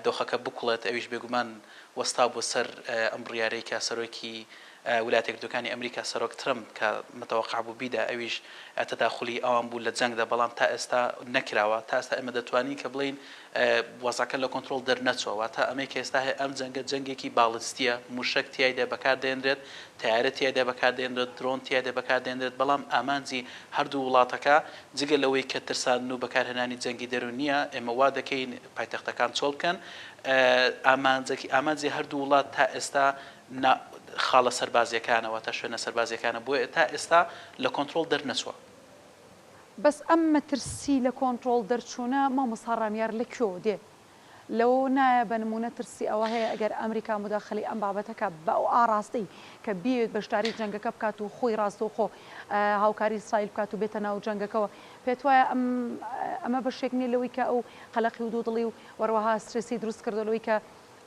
دۆخەکە بکوڵێت. ئەویش بێگومان وەستا بۆ سەر ئەم بڕیارەی کە سەرۆکی ولايات یەکگرتووەکانی ئەمریکا سەرۆک ترمپ کە متوقع بوو بیدا ئەویش تەداخلی ئەوان بوو لە جەنگدا بەڵام تا ئێستا نەکراوە تا ئێستا ئێمە دەتوانین کە بڵین وەزاکە لە کۆنتترۆل دەرنەچوەوە تا ئەمەی کە ئێستا هەیە ئەم جەنگە جەنگێکی باڵستیە موشک تایدا بەکاردێنرێت تیارە تایدا بەکاردێنرێت درۆن تایدا بەکاردێنرێت بەڵام ئامانجی هەردوو وڵاتەکە جگە لەوەی کە ترساندن و بەکارهێنانی جەنگی دەرون نییە ئێمە وا دەکەین پایتەختەکان چۆڵ بکەن ئامانجی هەردوو وڵات تا ئێستا خاڵە سەربازیەکانەوە تا شوێنە سەربازیەکانە بۆیە تا ئێستا لە کۆنتترۆل دەرنەچوە بەس ئەم مەترسی لە کۆنتترۆل دەرچوونە مامۆستا ڕامیار لەکوێ دێ لەو نایە بە نمونە ترسی ئەوە هەیە ئەگەر ئەمریکا مداخلی ئەم بابەتەکە بە ئەو ئاڕاستی کە بێت بەشداری جەنگەکە بکات و خۆی ڕاستەوخۆ هاوکاری ئیسرائیل بکات و بێتە ناو جەنگەکەەوە پێت وایە ئەمە بەشێک نیە لەوەی کە ئەو قەلەقی و دوودڵی و وەروەها سترسی دروست کردو لەوەی کە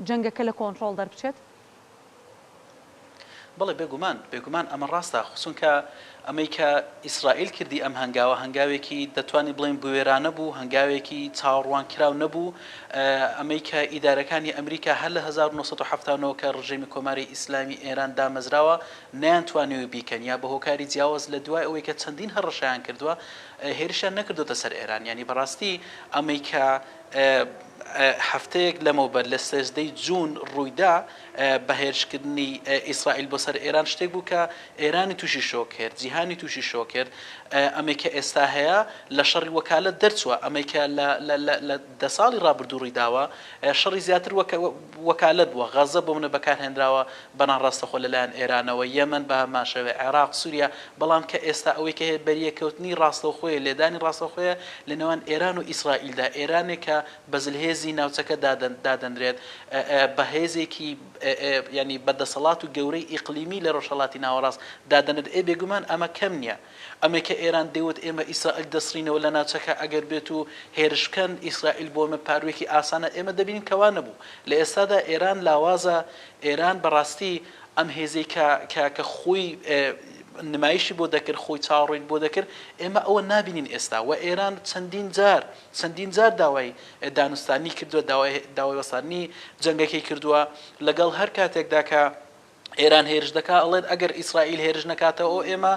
جەنگەکە لە کۆنتترۆل دەربچێت بەڵێ بێگومان ئەمە ڕاستە خصوصن کە ئەمەی کە ئیسرائیل کردی ئەم هەنگاوە هەنگاوێکی دەتوانانی بڵێن بوێرانە بوو هەنگاوێکی چاوەڕوان کراو نەبوو ئەمەی کە ئیدارەکانی ئەمریکا هەر لە 1970 کە ڕژێمی کۆماری ئیسلامی ئێران دامەزراوە نەیانتوانێت بیکەن یا بە هۆکاری جیاواز لە دوای ئەوەی کە چەندین هەڕەشیان کردووە هێرشیان نەکردوتە سەر ئێران ینی بەڕاستی ئەمەی کە هەفتەیەک لەمەوبەر لە 13 جوون ڕوویدا بەهێرشکردنی ئیسرائیل بۆ سەر ئێران شتێک بوو کە ئێرانی تووشی شۆ کرد جیهانی تووشی شۆ کرد ئەمەی کە ئێستا هەیە لە شەڕی وەکالەت دەرچووە ئەمەی کە لە 10 ساڵی ڕابردوو ڕوویداوە شەڕی زیاتر وەکالەت بووە غەزە بۆ منە بەکارهێنراوە بەناڕاستەخۆ لەلایەن ئێرانەوە یەمەن بە هەماشەوێ عێراق سووریا بەڵام کە ئێستا ئەوەی کە هەیە بەریەکەوتنی ڕاستەوخۆیە لێدانی ڕاستەخۆیە لە نێوان ئێران و ئیسرائیلدا ئێرانێک کە بەزلهێزی ناوچەکە دادەنرێت بەهێزێکی ینی بەدەسەڵات و گەورەی ئیقلیمی لە ڕۆژهەڵاتی ناوەڕاست دادەنێت بێگومان ئەمە کەم نییە ئەمە کە ئێران دەیوت ئێمە ئیسرائیل دەسڕینەوە لە ناوچەکە ئەگەر بێت و هێرشکەن ئیسرائیل بۆ ئەمە پاروێکی ئاسانە ئێمە دەبینین کەوا نەبوو لە ئێستادا ئێران لاوازە ئێران بەڕاستی ئەم هێزەی کە خۆی نمایشی بۆ دەکرد خۆی چاڕۆین بۆ دەکرد ئێمە ئەوە نابینین ئێستا و ئێران چەندین جار داوای دانوستانی کردووە داوای وەسانی جەنگەکەی کردووە لەگەڵ هەر کاتێکدا کە ئێران هێرش دەکا ئەڵێت ئەگەر ئیسرائیل هێرش نکاتەوە ئێمە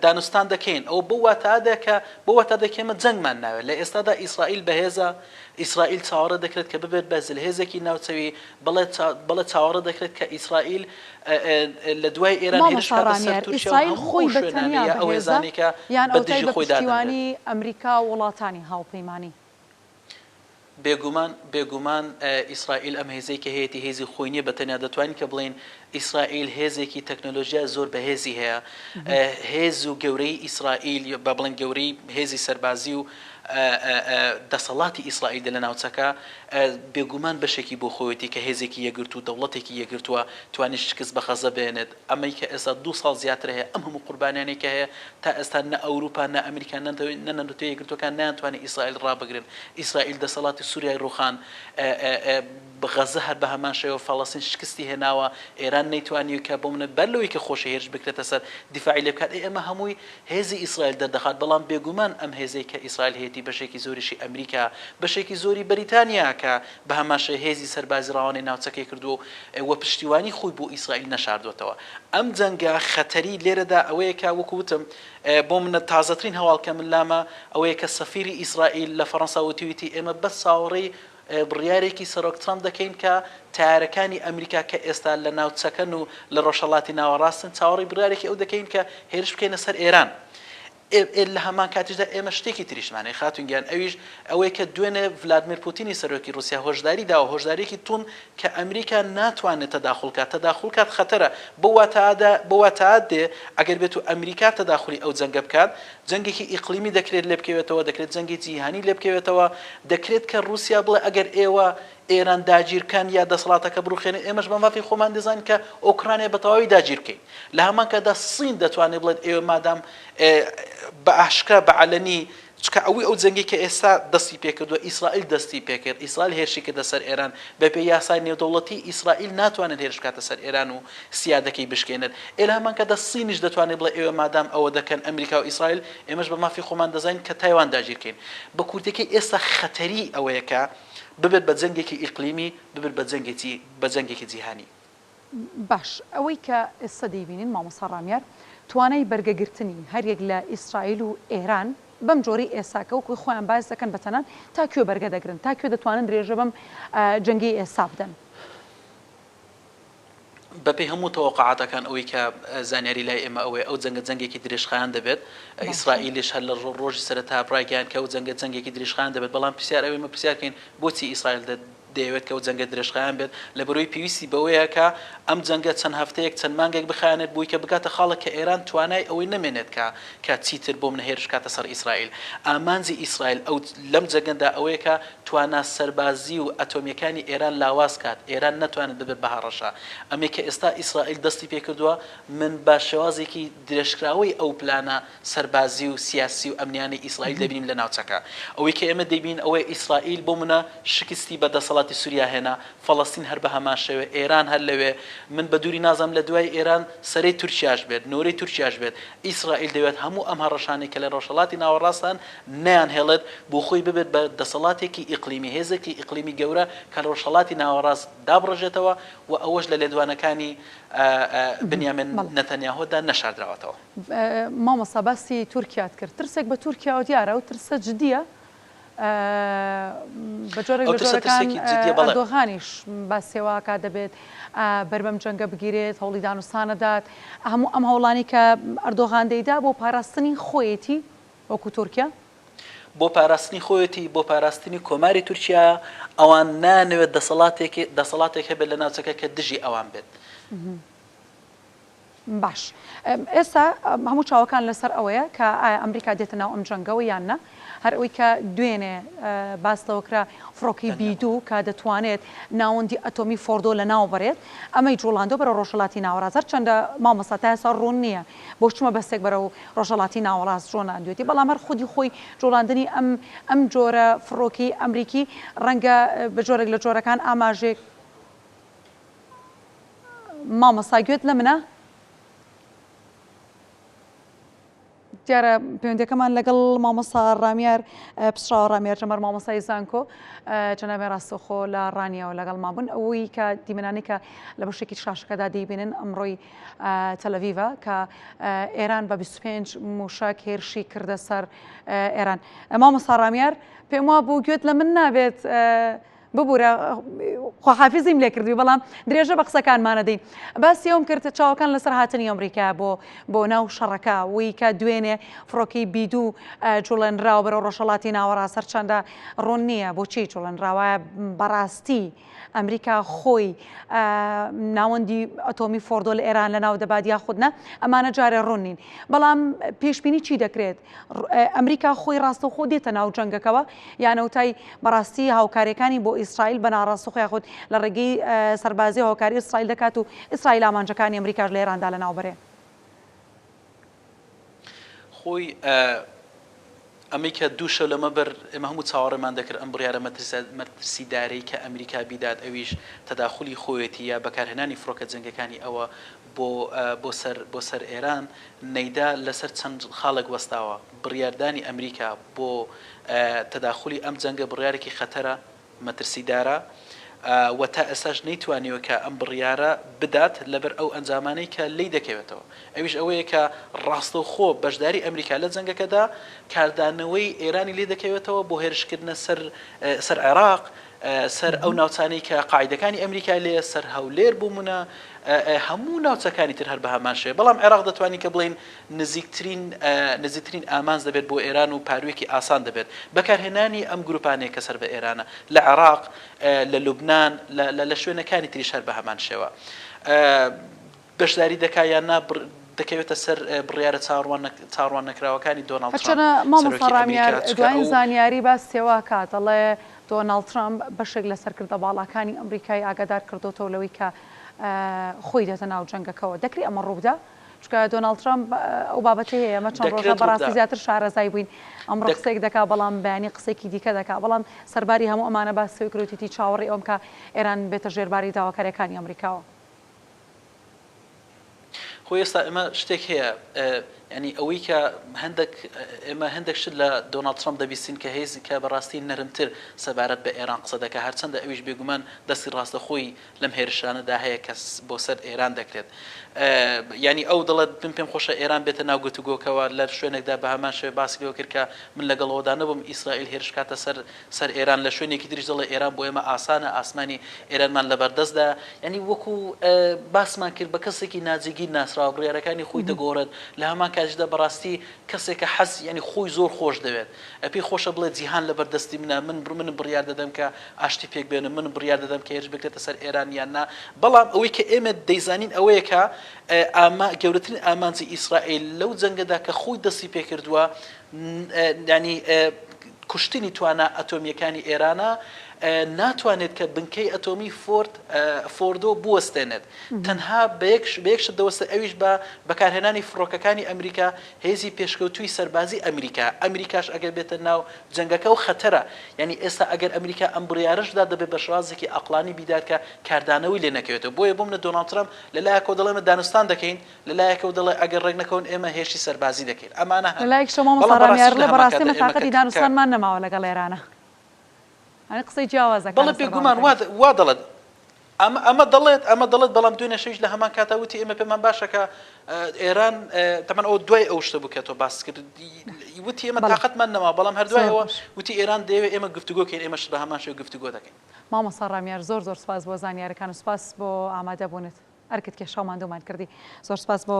دانوستان دەکەین ئەو بۆ واتادەکێمە جەنگمان ناوێت لە ئێستادا ئیسرائیل بەهێزە ئیسرائیل چاوەڕە دەکرێت کە ببێت بە زلهێزێکی ناوچەوی بەڵێ چاوەڕە دەکرێت کە ئیسرائیل لە دوای ئێران هێرش کاتە سەر ئیسرائیل خۆی بەتەنیا بەهێزە یان ئەوتای بە پشتیوانی ئەمریکا و وڵاتانی هاوپەیمانی بێگومان ئیسرائیل ئەم هێزەی کە هەیەی هێزی خۆی نیە بەتەنیا دەتوانین کە بڵین ئیسرائیل هێزێکی تەکنۆلۆژیا زۆر بەهێزی هەیە هێز و گەورەی ئیسرائیل بە بڵێن گەورەی هێزی سەربازی و دەسەڵاتی ئیسرائیل لە ناوچەکە بێگومان بەشێکی بۆ خۆیەتی کە هێزێکی یەگرت و دەوڵەتێکی یەگرتووە توانێت شکست بە خەزە بێنێت ئەمەی کە ئێستا 2 ساڵ زیاتر هەیە ئەم هەموو قوربانیانێک کە هەیە تا ئێستا نە ئەوروپا نە ئەمریکا نەنەوتە یەگرتوەکان ناتوانێت ئیسرائیل ڕابگرن ئیسرائیل دەسەڵاتی سووریای ڕوخان غەزە هەر بە هەمان شێوە فەڵەستین شکستی هێناوە ئێران نەیتوانی کە بۆ منە بەر لەوەی کە خۆشی هێرش بکرێتە سەر دیفاعی لێ بکات ئێمە هەمووی هێزی ئیسرائیل دەردەخات بەڵام بێگومان ئەم هێزەی کە ئیسرائیل هەیەی بەشێکی زۆریشی ئەمریکا بەشێکی زۆری بەریتانیا کە بە هەماشە هێزی سەربازی ڕاوانی ناوچەکەی کردو و پشتیوانی خۆی بۆ ئیسرائیل نەشاردوێتەوە ئەم جەنگە خەتەری لێرەدا ئەوەیە کە وەکوتم بۆ منە تازەترین هەواڵکە من لامە ئەوەیە کە سەفیری ئیسرائیل لە فەڕەنسا وتویتی ئێمە بەس چاوەڕێی بڕیارێکی سەرۆک ترامپ دەکەین کە تارەکانی ئەمریکا کە ئێستا لە ناوچەکەن و لە ڕۆژهەڵاتی ناوەڕاستن چاوەڕێی بڕیارێکی ئەو دەکەین کە هێرش بکەینە سەر ئێران لە هەمان کاتیشدا ئێمە شتێکی تریشمانەی خاتونگیان ئەویش ئەوەی کە دوێنێ ڤلادیمیر پوتینی سەرۆکی رووسیا هۆشداری داوە هۆشدارێکی تون کە ئەمریکا ناتوانێت تەداخڵکات خەتەرە بۆ واتەعات دێ ئەگەر بێت و ئەمریکا تەداخلی ئەو جەنگە بکات جەنگێکی ئیقلیمی دەکرێت لێ بکەوێتەوە دەکرێت جەنگی جیهانی لێ بکەوێتەوە دەکرێت کە رووسیا بڵێ ئەگەر ئێوە ئێران داگیرکان یا دەسەڵاتەکە بڕوخێنێت ئێمەش بە مافی خۆمان دەزانین کە ئۆکرانیا بە تەواوی داگیر بکەین لە هەمان کەدا سین دەتوانێت بڵێت ئێوە مادام بە ئاشکرا بە عەلەنی چکە ئەوەی ئەو جەنگی کە ئێستا دەستی پێکردووە ئیسرائیل دەستی پێکرد ئیسرائیل هێرشی کردە سەر ئێران بەپێی یاسای نێودەوڵەتی ئیسرائیل ناتوانێت هێرش بکاتە سەر ئێران و سیادەکەی بشکێنێت ئێرە هەمان کەدا سینیش دەتوانێت بڵێ ئێوە مادام ئەوە دەکەن ئەمریکا و ئیسرائیل ئێمەش بە مافی خۆمان دەزانین کە تایوان داگیرکەین بە کورتەکەی ئێستا خەتەری ئەوەیە کە ببێت بە جەنگێکی ئیقلیمی ببێت بە جەنگێکی جیهانی باش ئەوەی کە ئێستا دەیبینین مامۆستا ڕامیار توانای بەرگەگرتنی هەریەک لە ئیسرائیل و ئێران بەم جۆری ئێساکە وەکوی خۆیان باز دەکەن بەتەنان تا کوێ بەرگە دەگرن تا کوێ دەتوانن درێژە بەم جەنگی ئێستا بدەن. بەپێی هەموو تەوەقعاتەکان ئەوەی کە زانیاری لای ئێمە ئەوەیە ئەو جەنگێکی درێژخایان دەبێت ئیسرائیلیش هەر لە ڕۆژی سەرەتا پڕایگەیان کە ئەو جەنگێکی درێژخایان دەبێت بەڵام پرسیار ئەوەی مە پرسیارکەین بۆچی ئیسرائیل دەیەوێت کە ئەو جەنگە درێژخایان بێت لە بەرۆی پێویستی بەوەیە کە ئەم جەنگە چەند هەفتەیەک چەند مانگێک بخایەنێت بووی کە بگاتە خاڵە کە ئێران توانای ئەوەی نەمێنێت کە چیتر بۆ منهێرش کاتە سەر ئیسرائیل. ئامانجی ئیسرائیل ئەو لەم جەنگەدا ئەوەیە کە توانا سەربازی و ئەتۆمیەکانی ئێران لاواز کات ئێران ناتوانێت ببێت بە هەڕەشە. ئەمێ کە ئێستا ئیسرائیل دەستی پێ کردووە من بە شێوازێکی درێژکراوەی ئەو پلانە سەربازی و سیاسی و ئەمنیانی ئیسرائیل دەبینیم لە ناوچەکە. ئەوەی کە ئێمە دەبین ئەوەی ئیسرائیل بۆ منە شکستی بەدەسەڵاتی سووریا هێنا فەڵەستین هەر بە هەمان شێوێ ئێران هەر لەوێ من بە دووری نازم لە دوای ئێران سەرەی تورکیاش بێت نۆرەی تورکیاش بێت ئیسرائیل دەوێت هەموو ئەم هەڕەشانی کە لە ڕۆژهەڵاتی ناوەڕاستان نیان هێڵێت بۆ خۆی ببێت بە دەسەڵاتێکی ئیقلیمی هێزێکی ئیقلیمی گەورە کە لە ڕۆژهەڵاتی ناوەڕاست دابڕژێتەوە و ئەوەش لە لێدوانەکانی بنیامین نەتەنیاهۆدا نەشاردراوەتەوە. مامۆستا باسی تورکیات کرد ترسێک بە تورکیا و دیارە و ترسە جدیە بە جۆرێک لە جۆرەکان ئەردۆغانیش باسێواکە دەبێت بەربەم جەنگە بگیرێت هەوڵی دانوستانەدات هەموو ئەم هەوڵانی کە ئەردۆغان دەیدا بۆ پاراستنی خۆیەتی وەکو تورکیا بۆ پاراستنی خۆیەتی بۆ پاراستنی کۆماری تورکیا ئەوان نانەوێت دەسەڵاتێک هەبێت لە ناوچەکە کە دژی ئەوان بێت. باش ئێستا هەموو چاوەکان لەسەر ئەوەیە کە ئایا ئەمریکا دێتە ناو ئەم جەنگەوە یان نە هەر ئەوەی کە دوێنێ باستەوەکرا فڕۆکی بیدوو کە دەتوانێت ناوەندی ئەتۆمی فۆردۆ لە ناو بڕێت ئەمەی جوڵاندۆ بەرە ڕۆژهەڵاتی ناوەڕاست هەر چەندە مامۆستا تا ئێستا ڕوون نییە بۆ چمە بەستێک بەرە و ڕۆژهەڵاتی ناوەڕاست ژۆناندوێتی بەڵام هەر خودی خۆی جوڵاندنی ئەم جۆرە فڕۆکی ئەمریکی ڕەنگە بە جۆرێک لە جۆرەکان ئاماژێک مامۆستا گوێت لە منە دیارە پەیوەندیەکەمان لەگەڵ مامۆستا ڕامیار پسراوە ڕامیار جەمەر مامۆستای زانکۆ جەنابێ ڕاستەوخۆ لە ڕانیەوە لەگەڵ مابوون ئەوەی کە دیمەنانی کە لە بەشێکی شاشەکەدا دەیبینن ئەمڕۆی تەلەڤیڤە کە ئێران بە 25 موشک هێرشی کردە سەر ئێران. مامۆستا ڕامیار پێم وابوو گوێت لە من نابێت ببوورە خواحافیزیم لێ کردوی بەڵام درێژە بە قسەکانمانە دەین باسی ئەوم کرد چاوەکان لەسەر هاتنی ئەمریکا بۆ ناو شەڕەکە وی کە دوێنێ فڕۆکی بیدوو جوڵێنراوە بەرەو ڕۆژهەڵاتی ناوەڕاست هەر چەندە ڕوون نییە بۆچی جوڵێنراوایە بەڕاستی ئەمریکا خۆی ناوەندی ئەتۆمی فۆردۆ لە ئێران لە ناو دەبات یاخودنە ئەمانە جارێ ڕوون نین بەڵام پێشبینی چی دەکرێت ئەمریکا خۆی ڕاستەوخۆ دێتە ناو جەنگەکەوە یانەوتای بەڕاستی هاوکاریەکانی بۆ ئیسرائیل بە ناڕاستەوخۆ یاخود لە ڕێگەی سەربازی هاوکاری ئیسرائیل دەکات و ئیسرائیل ئامانجەکانی ئەمریکاش لە ئێراندا لە ناوبەرێ خۆی ئەمەی کە دوو شەو لەمە بەر ئێمە هەموو چاوەڕێمان دەکرد ئەم بڕیارە مەترسیدارەی کە ئەمریکا بیدات ئەویش تەداخلی خۆیەتی یا بەکارهێنانی فڕۆکە جەنگەکانی ئەوە بۆ سەر ئێران نەیدا لەسەر چەند خاڵێک وەستاوە بڕیاردانی ئەمریکا بۆ تەداخلی ئەم جەنگە بڕیارێکی خەتەرە مەترسیدارە و تا ئێستاش نەیتوانیوە کە ئەم بڕیارە بدات لەبەر ئەو ئەنجامانەی کە لی دەکەوێتەوە ئەویش ئەوەیە کە ڕاستەوخۆ بەشداری ئەمریکا لە جەنگەکەدا کاردانەوەی ئێرانی لێ دەکەوێتەوە بۆ هێرشکردنە سەر عێراق سەر ئەو ناوچانەی کە قاعیدەکانی ئەمریکا لێ سەر هەولێر بوومونە هەموو ناوچەکانی تر هەر بە هەمان شێ بەڵام عێراق دەتوانین کە بڵین نزیکترین ئامانج دەبێت بۆ ئێران و پاروێکی ئاسان دەبێت بەکارهێنانی ئەم گروپانەیە کە سەر بە ئێرانە لە عێراق لە لوبنان لە شوێنەکانی تریش هەر بە هەمان شێوە بەشداری دەکایان دەکەوێتە سەر بڕیارە چاڕوان نەکراوەکانی دۆناڵد ترامپ مامۆستا ڕامیار دوای زانیاری باس سێوا کات دەڵێ دۆناڵد ترامپ بەشێک لە سەرکردە باڵەکانی ئەمریکای ئاگادار کردوتەوە لەوەی کە خۆی دێتە ناو جەنگەکەەوە دەکری ئەمە ڕووبدا چکە دۆناڵد ترامپ ئەو بابەتی هەیە ئەمە چەند ڕۆژە بەڕاستی زیاتر شارەزای بووین ئەمڕۆ قسێک دەکا بەڵام بەیانی قسێکی دیکە دەکا بەڵام سەرباری هەموو ئەمانە باسی کروتیتی چاوەڕێ ئەوم کە ئێران بێتە ژێرباری داواکاریەکانی ئەمریکاوە خۆی ئێستا ئەمە شتێک هەیە ینی ئەوەی کە ئێمە هەندێک شت لە دۆناڵد ترامپ دەبیستین کە هێزی کە بەڕاستی نەرمتر سەبارەت بە ئێران قسە دەکە هەرچەندە ئەویش بێگومان دەستی ڕاستەخۆی لەم هێرشانەدا هەیە کە بۆ سەر ئێران دەکرێت ینی ئەو دەڵێت پێم خۆشە ئێران بێتە ناو گفتوگۆکەوە لە شوێنێکدا بە هەمان شێوە باسی لەوە کرد کە من لەگەڵەوەدا نەبووم ئیسرائیل هێرشکاتە سەر ئێران لە شوێنێکی تریش دەڵێ ئێران بۆ ئێمە ئاسانە ئاسمانی ئێرانمان لەبەردەستدا ینی وەکو باسمان کرد بە کەسێکی ناجێگیر ناسراوە بڕیارەکانی خۆی دەگۆڕێت لە هەمان کاتیشدا بەڕاستی کەسێکە حەز ینی خۆی زۆر خۆش دەوێت ئەپی خۆشە بڵێ جیهان لەبەردەستی منە من بڕیار دەدەم کە ئاشتی پێک بێنم من بڕیار دەدەم کە هێرش بکرێتە سەر ئێران یان نا بەڵام ئەوەی کە ئێمە دەیزانین ئەوەیە کە گەورەترین ئامانجی ئیسرائیل لەو جەنگەدا کە خۆی دەستی پێکردووە ینی کوشتنی توانە ئەتۆمیەکانی ئێرانە ناتوانێت کە بنکەی ئەتۆمی فۆردۆ بوەستێنێت تەنها بەیەکش دەوەستە ئەویش بە بەکارهێنانی فڕۆکەکانی ئەمریکا هێزی پێشکەوتوی سەربازی ئەمریکاش ئەگەر بێتە ناو جەنگەکە و خەتەرە ینی ئێستا ئەگەر ئەمریکا ئەم بڕیارەشدا دەبێت بە شێوازێکی ئەقلانی بیدارکە کاردانەوەی لێ نەکەوێتەوە بۆیە بۆ منە دۆناڵد ترامپ لەلایەکەوە دەڵێمە دانوستان دەکەین لەلایەکەوە دەڵێ ئەگەر ڕێک نەکەون ئێمە هێرشی سەربازی دەکەین ئەمانە لەلایەک شەما مەسەڕامیار لە بەڕاستی مەتاقەتی دانوستانمان نەماوە لەگەڵ ئێرانە ئەنی قسەی جیاوازەکە بەڵێ پێگومان وا دەڵێت ئەمە دەڵێت بەڵام دوێنێ شەویش لە هەمان کاتەوتی ئێمە پێمان باشەکە ئێران تەمان ئەو دوای ئەو شتە بوو کە تۆ باس کرد وتی ئێمە تااقەتمان نەما بەڵام هەردوایەوە وتی ئێران دەیەوێت ئێمە گفتوگۆکەین ئێمەش بە هەمان شێوە گفتوگۆ دەکەین مامۆستا ڕامیار زۆر سپاس بۆ زانیاریەکان و سپاس بۆ ئامادەبوونت ئەرکت کێ شەماندومان کردی زۆر سپاس بۆ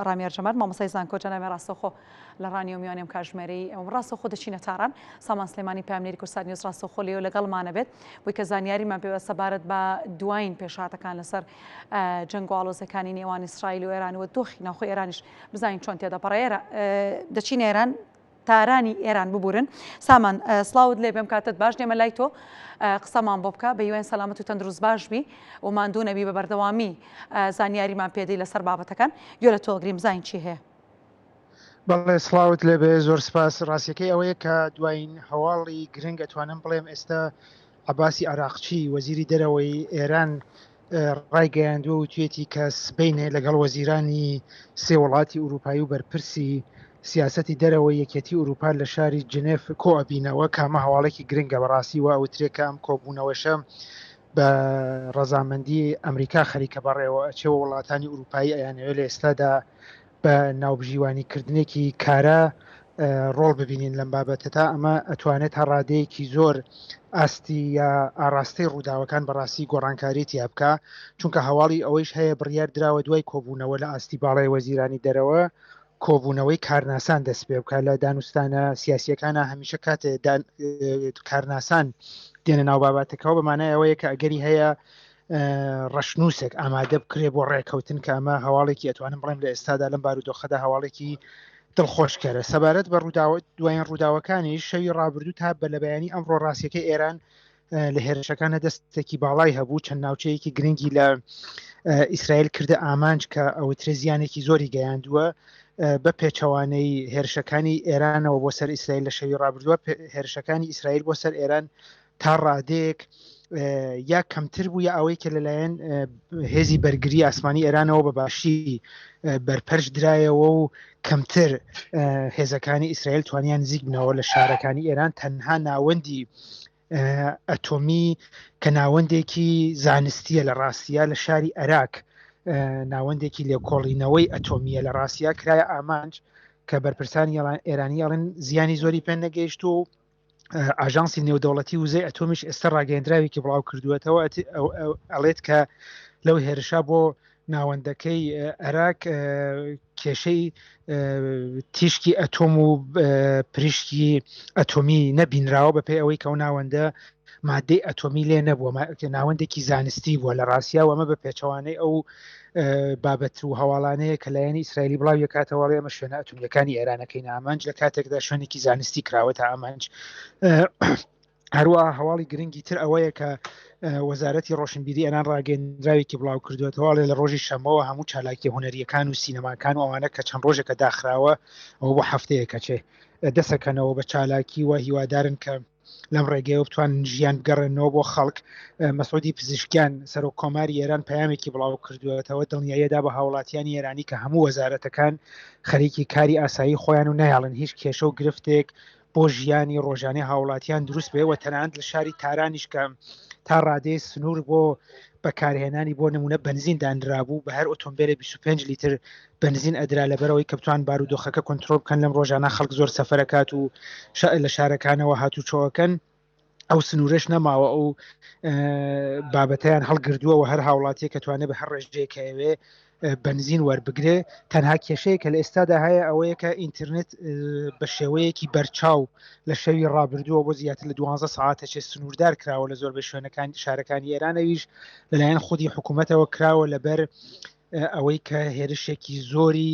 ڕامیار جەمەل مامۆستای زانکۆ جەنابی ڕاستەوخۆ لە ڕانی و میوانێم کاتژمێری ئەم ڕاستەوخۆ دەچینە تاران سامان سلێمانی پامنێری کورسات نیوز ڕاستەوخۆ لێو لەگەڵمانە بێت بۆی کە زانیاریمان پێوە سەبارەت بە دوایین پێشاتەکان لەسەر جەنگ و ئاڵۆزەکانی نێوان ئیسرائیل و ئێران و دۆخی ناوخۆی ئێرانیش بزانین چۆن تێدا پەڕێرە دەچینە ئێران تارانی ئێران ببورن سامان سلااوت لێ بێم کاتت باش دێمە لای تۆ قسەمان بۆ بکە بە یوێن سەلامەت و تەندروست باش بی و ماندوو نەبی بە بەردەوامی زانیاریمان پێدەی لەسەر بابەتەکان گوێ لە تۆگریم زین چی هەیە بەڵێ سلااوت لێبێ زۆر سپاس ڕاستیەکەی ئەوەیە کە دوایین هەواڵی گرنگ ئەتوانم بڵێم ئێستا عەباسی عراقچی وەزیری دەرەوەی ئێران ڕایگەیاندووە و توێتی کە سبەینێ لەگەڵ وەزیرانی سێ وڵاتی ئوروپایی و بەرپرسی سیاسەتی دەرەوەی یەکێتی ئوروپا لە شاری جنێف کۆئەبینەوە کامە هەواڵێکی گرنگە بەڕاستی و ئەوترێکە ئەم کۆبوونەوەشە بە ڕەزامەندی ئەمریکا خەریکە بەڕێوە ئەچێوە وڵاتانی ئوروپایی ئەیانەوێت لە ئێستادا بە ناوبژیوانیکردنێکی کارە ڕۆڵ ببینین لەم بابەتە تا ئەمە ئەتوانێت هەڕادەیەکی زۆر ئاستی یا ئاراستەی ڕووداوەکان بەڕاستی گۆڕانکاریەتی بکە چونکە هەواڵی ئەوەیش هەیە بڕیار دراوە دوای کۆبوونەوە لە ئاستی باڵای وەزیرانی دەرەوە کۆبوونەوەی کارناسان دەست پێ بکە لە دانوستانە سیاسیەکانە هەمیشە کاتێ کارناسان دێنە ناو بابەتەکەەوە بەمانای ئەوەیە کە ئەگەری هەیە ڕەشنووسێک ئامادە بکرێ بۆ ڕێکەوتن کە ئەمە هەواڵێکی ئەتوانم بڵێم لە ئێستادا لەم بارودۆخەدا هەواڵێکی دڵخۆشکەرە سەبارەت بە دوایین ڕووداوەکانی شەوی ڕابردوو تا بە لەبەیانی ئەمڕۆ ڕاستیەکەی ئێران لە هێرشەکانە دەستێکی باڵای هەبوو چەند ناوچەیەکی گرنگی لە ئیسرائیل کردە ئامانج کە ئەوترێ زیانێکی زۆری گەیاندووە بە پێچەوانەی هێرشەکانی ئێرانەوە بۆ سەر ئیسرائیل لە شەوی ڕابردووە هێرشەکانی ئیسرائیل بۆ سەر ئێران تا ڕادەیەک یا کەمتر بوو یا ئەوەی کە لەلایەن هێزی بەرگری ئاسمانی ئێرانەوە بە باشی بەرپەرش درایەوە و کەمتر هێزەکانی ئیسرائیل توانیان نزیک بنەوە لە شارەکانی ئێران تەنها ناوەندی ئەتۆمی کە ناوەندێکی زانستیە لە ڕاستیە لە شاری عێراق ناوەندێکی لێکۆڵینەوەی ئەتۆمیە لە ڕاستیا کرایە ئامانج کە بەرپرسانی ئێرانی ئەڵێن زیانی زۆری پێ نەگەیشت و ئاژانسی نێودەوڵەتی وزەی ئەتۆمیش ئێستا ڕاگەیەندراوێکی بڵاو کردوێتەوە ئەڵێت کە لەو هێرشا بۆ ناوەندەکەی عێراق کێشەی تیشکی ئەتۆم و پریشکی ئەتۆمی نەبینراوە بەپێی ئەوەی کە ئەو ناوەندە مادەی ئەتۆمی لێ نەبووە ناوەندێکی زانستی بووە لە ڕاستیا و ئەمە بە پێچەوانەی ئەو بابەت و هەواڵانەیە کە لایەنی ئیسرائیلی بڵاو یەکاتەوەڵێ ئەمە شوێنە ئەتۆمیەکانی ئێرانەکەی ئامانج لە کاتێکدا شوێنێکی زانستی کراوەتە ئامانج هەروە هەواڵی گرنگی تر ئەوەیە کە وەزارەتی ڕۆشنبیری ئێران ڕاگەیەندراوێکی بڵاو کردوێتەوە لە ڕۆژی شەمەوە هەموو چالاکی هوەریەکان و سینەماکان و ئەوانە کە چەند ڕۆژێکە داخراوە ئەوە بۆ هەفتەیەکە چێ دەسەکەنەوە بە چالاکی و هیوادارن کە لەم ڕێگەیەوە بتوان ژیان بگەڕێنەوە بۆ خەڵک. مەسعودی پزیشکیان سەرۆک کۆماری ئێران پەیامێکی بڵاو کردوێتەوە دڵنیاییدا بە هاوڵاتیانی ئێرانی کە هەموو وەزارەتەکان خەریکی کاری ئاسایی خۆیان و نایاڵن هیچ کێشە و گرفتێک بۆ ژیانی ڕۆژانەی هاوڵاتیان دروست بێەوە تەنانەت لە شاری تارانیش کە تا ڕادەی سنوور بۆ بەکارهێنانی بۆ نمونە بنزین دانرابوو بە هەر ئۆتۆمبیلە 25 لیتر بنزین ئەدرا لەبەرەوەی کە بتوان بارودۆخەکە کۆنتترۆل بکەن لەم ڕۆژانە خەڵک زۆر سەفەرەکات و لە شارەکانەوە هاتوچۆەکەن ئەو سنوورش نەماوە ئەو بابەتیان هەڵگردووەوە هەر هاوڵاتیە کە توانێت بە هەر ڕێژەیەکەوێ بنزین وەربگرێ. تەنها کێشەیە کە لە ئێستادا هەیە ئەوەیە کە ئینتررنێت بە شێوەیەکی بەرچاو لە شەوی ڕابردووە بۆ زیاتر لە 12 ساعتەچێ سنووردار کراوە لە زۆربەی شوێنەکان شارەکانی ئێرانەویش لەلایەن خودی حکوومەتەوە کراوە لەبەر ئەوەی کە هێرشێکی زۆری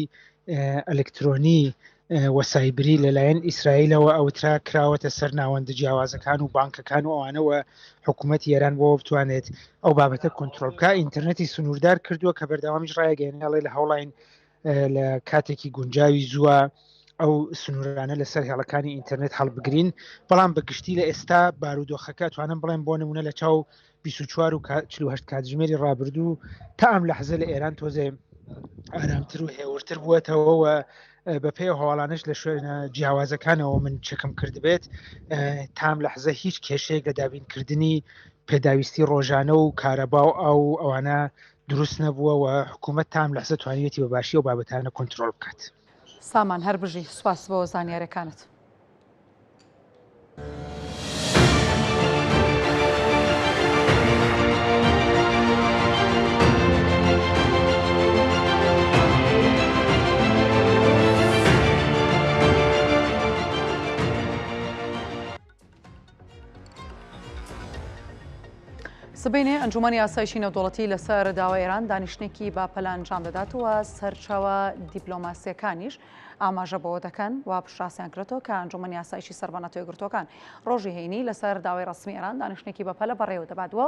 ئەلکترۆنی وەسایبری لەلایەن ئیسرائیلەوە ئەوترا کراوەتە سەر ناوەندە جیاوازەکان و بانکەکان و ئەوانەوە حکوومەتی ئێران بۆ بتوانێت ئەو بابەتە کۆنتترۆل بکە. ئینتررنێتی سنووردار کردووە کە بەردەوامیش ڕایگەێنێڵێ لە هەوڵین لە کاتێکی گونجاوی زووە ئەو سنوورانە لەسەر هێڵەکانی ئینتررنێت هەڵبگرین. بەڵام بەگشتی لە ئێستا بارودۆخەکە توانم بڵێن بۆ نمونە لە چاو 24 و 48 کاتژمێری ڕابردوو تا ئەم لەحزە لە ئێران تۆزێ ئارامتر و هێورتر بووەتەوە بەپێ هەواڵانش لە شوێنە جیاوازەکانەوە من چەکم کردبێت تام لەحزە هیچ کێشەیەک لە دابینکردنی پێداویستی ڕۆژانە و کارەبا و ئەوانە دروست نەبووە و حکوومەت تام لەحزە توانیوێتی بەباشی و بابەتانە کۆنتترۆل بکات. سامان هەر بژی سوپاس بۆ زانیاریەکانت. سبینێ ئەنجومەنی ئاسایشی نێودوڵەتی لەسەر داوای ئێران دانیشتێکی با پەلان ئەنجام دەداتەوە سەرچاوە دیپلۆماسیەکانیش ئاماژە بەوە دەکەن و پشاسیان کردەوە کە ئەنجومەنی ئاسایشی سەربانە توێگرتوەکان ڕۆژی هەینی لەسەر داوای ڕسمی ئێران دانیشتێکی بەپەلە بەڕێوە دەباتەوە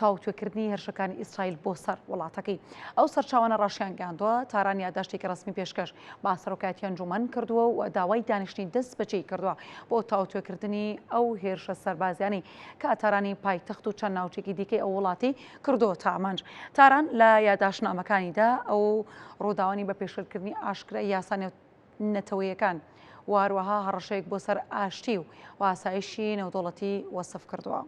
تاوتوێکردنی هێرشەکانی ئیسرائیل بۆ سەر وڵاتەکەی. ئەو سەرچاوانە ڕاشیان گاندووە تارانی یادداشتێکی ڕسمی پێشکەش با سەرۆکایەتی ئەنجومەن کردووە و داوای دانیشتنی دەست بەجێی کردووە بۆ تاوتوێکردنی ئەو هێرشە سەربازیانی کە ئەتارانی پایتەخت و چەند ناوچێکی دیکەی ئەو وڵاتی کردووە تا ئەمانج. تاران لە یادداشتنامەکانیدا ئەو ڕووداوانی بە پێشکردنی ئاشکرای یاسا نەتەوەیەکان و هەروەها هەڕەشەیەک بۆ سەر ئاشتی و ئاسایشی نێودوڵەتی وەسف کردووە.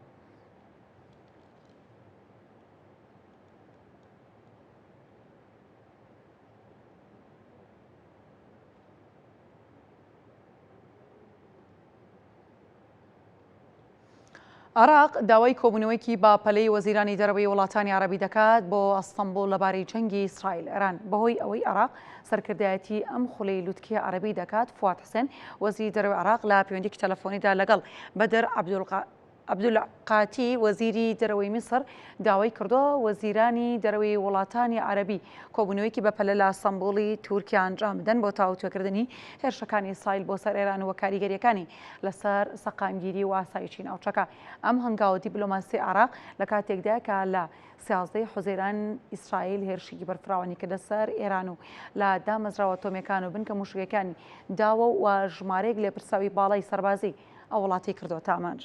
عراق داوای کۆبوونەوەیکی با پەلەی وەزیرانی دەرەوەی وڵاتانی عەرەبی دەکات بۆ ئەستەمبول لەبارەی جەنگی ئیسرائیل ئێران بەهۆی ئەوەی عراق سەرکردایەتی ئەم خولەی لوتکێ عەرەبی دەکات. فواد حسێن وەزیری دەرەوەی عراق لە پەیوەندیەکی تەلەفۆنیدا لەگەڵ بەدر عەبدولقاتی وەزیری دەرەوەی میسر داوای کردووە وەزیرانی دەرەوەی وڵاتانی عەرەبی کۆبوونەوەیکی بەپەلە لە ئەستەمبوڵی تورکیا ئەنجام بدەن بۆ تاوتوێکردنی هێرشەکانی ئیسرائیل بۆ سەر ئێران و کاریگەریەکانی لەسەر سەقامگیری و ئاسایشی ناوچەکە. ئەم هەنگاوە دیپلۆماسی عراق لە کاتێکدا کە لە 13 حوزەیران ئیسرائیل هێرشێکی بەرفراوانی کردە سەر ئێران و لە دامەزراوە ئەتۆمیەکان و بنکە موشکەکانی داوە و ژمارەیەک لێپرساوی باڵای سەربازی ئەو وڵاتی کردووە تا ئەمانج.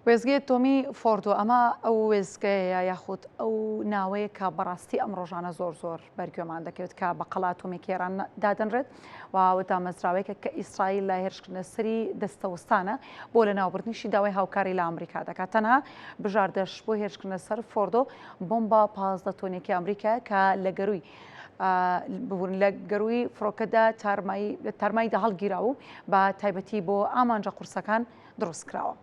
وێزگەی تۆمی فۆردۆ ئەمە ئەو وێزگەیە یاخود ئەو ناوەیە کە بەڕاستی ئەم ڕۆژانە زۆر بەرگوێمان دەکەوێت کە بە قەڵات تۆمێکی ئێران دادەنرێت و دامەزراوەیەکە کە ئیسرائیل لە هێرشکردنە سەری دەستەوەستانە بۆ لە ناوبردنیشی داوای هاوکاری لە ئەمریکا دەکات. تەنها بژاردەش بۆ هێرشکردنە سەر فۆردۆ بۆمبە 15 تۆنێکی ئەمریکا کە لە گەروی فڕۆکەدا تارماییدا هەڵگیراوە و بە تایبەتی بۆ ئامانجە قورسەکان دروست کراوە.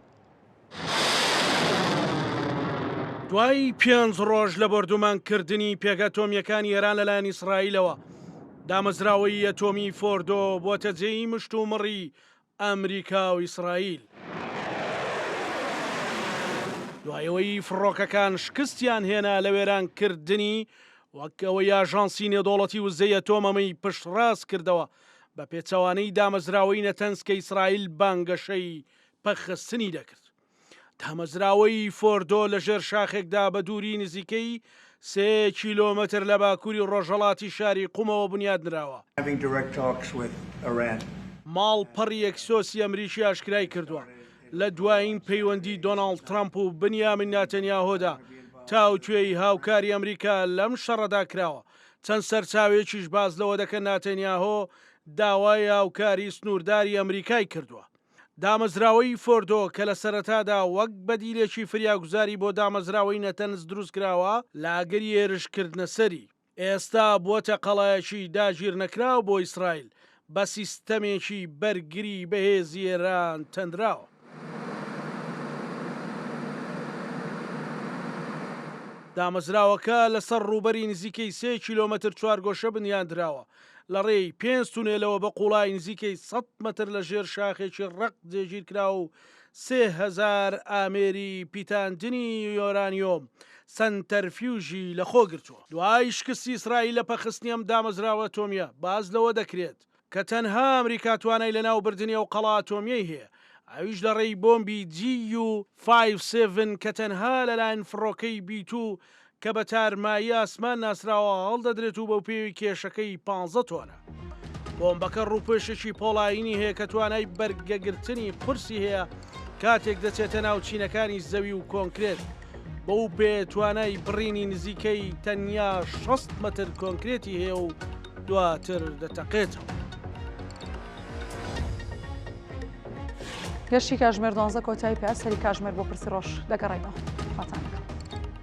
دوای 5 ڕۆژ لە بەردومانکردنی پێگە تۆمیەکانی ئێران لەلایەن ئیسرائیلەوە دامەزراوەی ئەتۆمی فۆردۆ بۆتە جێی مشت و مڕی ئەمریکا و ئیسرائیل. دوایەوەی فڕۆکەکان شکستیان هێنا لە وێرانکردنی وەکەوە یاژانسی نێودوڵەتی وزەی ئەتۆمەمەی پشتڕاست کردەوە بە پێچەوانەی دامەزراوەی نەتەنز کە ئیسرائیل بانگەشەی پەخستنی دەکرد. دامەزراوەی فۆردۆ لە ژێر شاخێکدا بە دووری نزیکەی 3 کیلۆمەتر لە باکووری ڕۆژهەڵاتی شاری قومەوە بنیادنراوە. ماڵپەڕی یەکسۆسی ئەمریکی ئاشکرای کردووە لە دوایین پەیوەندی دۆناڵد ترامپ و بنیامین ناتەنیاهۆدا تاوتوێی هاوکاری ئەمریکا لەم شەڕەدا کراوە. چەند سەرچاوێکیش باز لەوە دەکەن ناتەنیاهۆ داوای هاوکاری سنوورداری ئەمریکای کردووە. دامەزراوەی فۆردۆ کە لە سەرەتادا وەک بەدیلێکی فریاگوزاری بۆ دامەزراوەی نەتەنز دروست کراوە لاگەری هێرشکردنە سەری. ئێستا بووەتە قەڵایەکی داگیر نەکراو بۆ ئیسرائیل بە سیستەمێکی بەرگری بەهێزی ئێران تەندراوە. دامەزراوەکە لەسەر ڕووبەری نزیکەی 3 کیلۆمەتر چوارگۆشە بنیاندراوە لە ڕێی 5 تونێلەوە بە قوڵای نزیکەی 100 مەتر لە ژێر شاخێکی ڕق جێگیر کرا و 3000 ئامێری پیتاندنی یۆرانیۆم سەنتەرفیوژی لەخۆ گرتووە. دوای شکستی ئیسرائیل لە پەخستنی ئەم دامەزراوە ئەتۆمیە باز لەوە دەکرێت کە تەنها ئەمریکا توانای لە ناوبردننی ئەو قەڵا ئەتۆمیەی هەیە. ئەویش لە ڕێی بۆمبی GU-57 کە تەنها لەلایەن فڕۆکەی B2 کە بە تارمایی ئاسمان ناسراوە هەڵدەدرێت و بەو پێوی کێشەکەی 15 تۆنە. بۆمبەکە ڕووپێشێکی پۆڵاینی هەیە کە توانای بەرگەگرتنی قورسی هەیە کاتێک دەچێتە ناو چینەکانی زەوی و کۆنکرێت. بەو پێ توانای بڕینی نزیکەی تەنیا 6 مەتر کۆنکرێتی هەیە و دواتر دەتەقێتەوە. گەشتی کاتژمێر 12 کۆتایی پێ سەری کاتژمێر بۆ پرسی ڕۆژ دەگەڕێنەوە.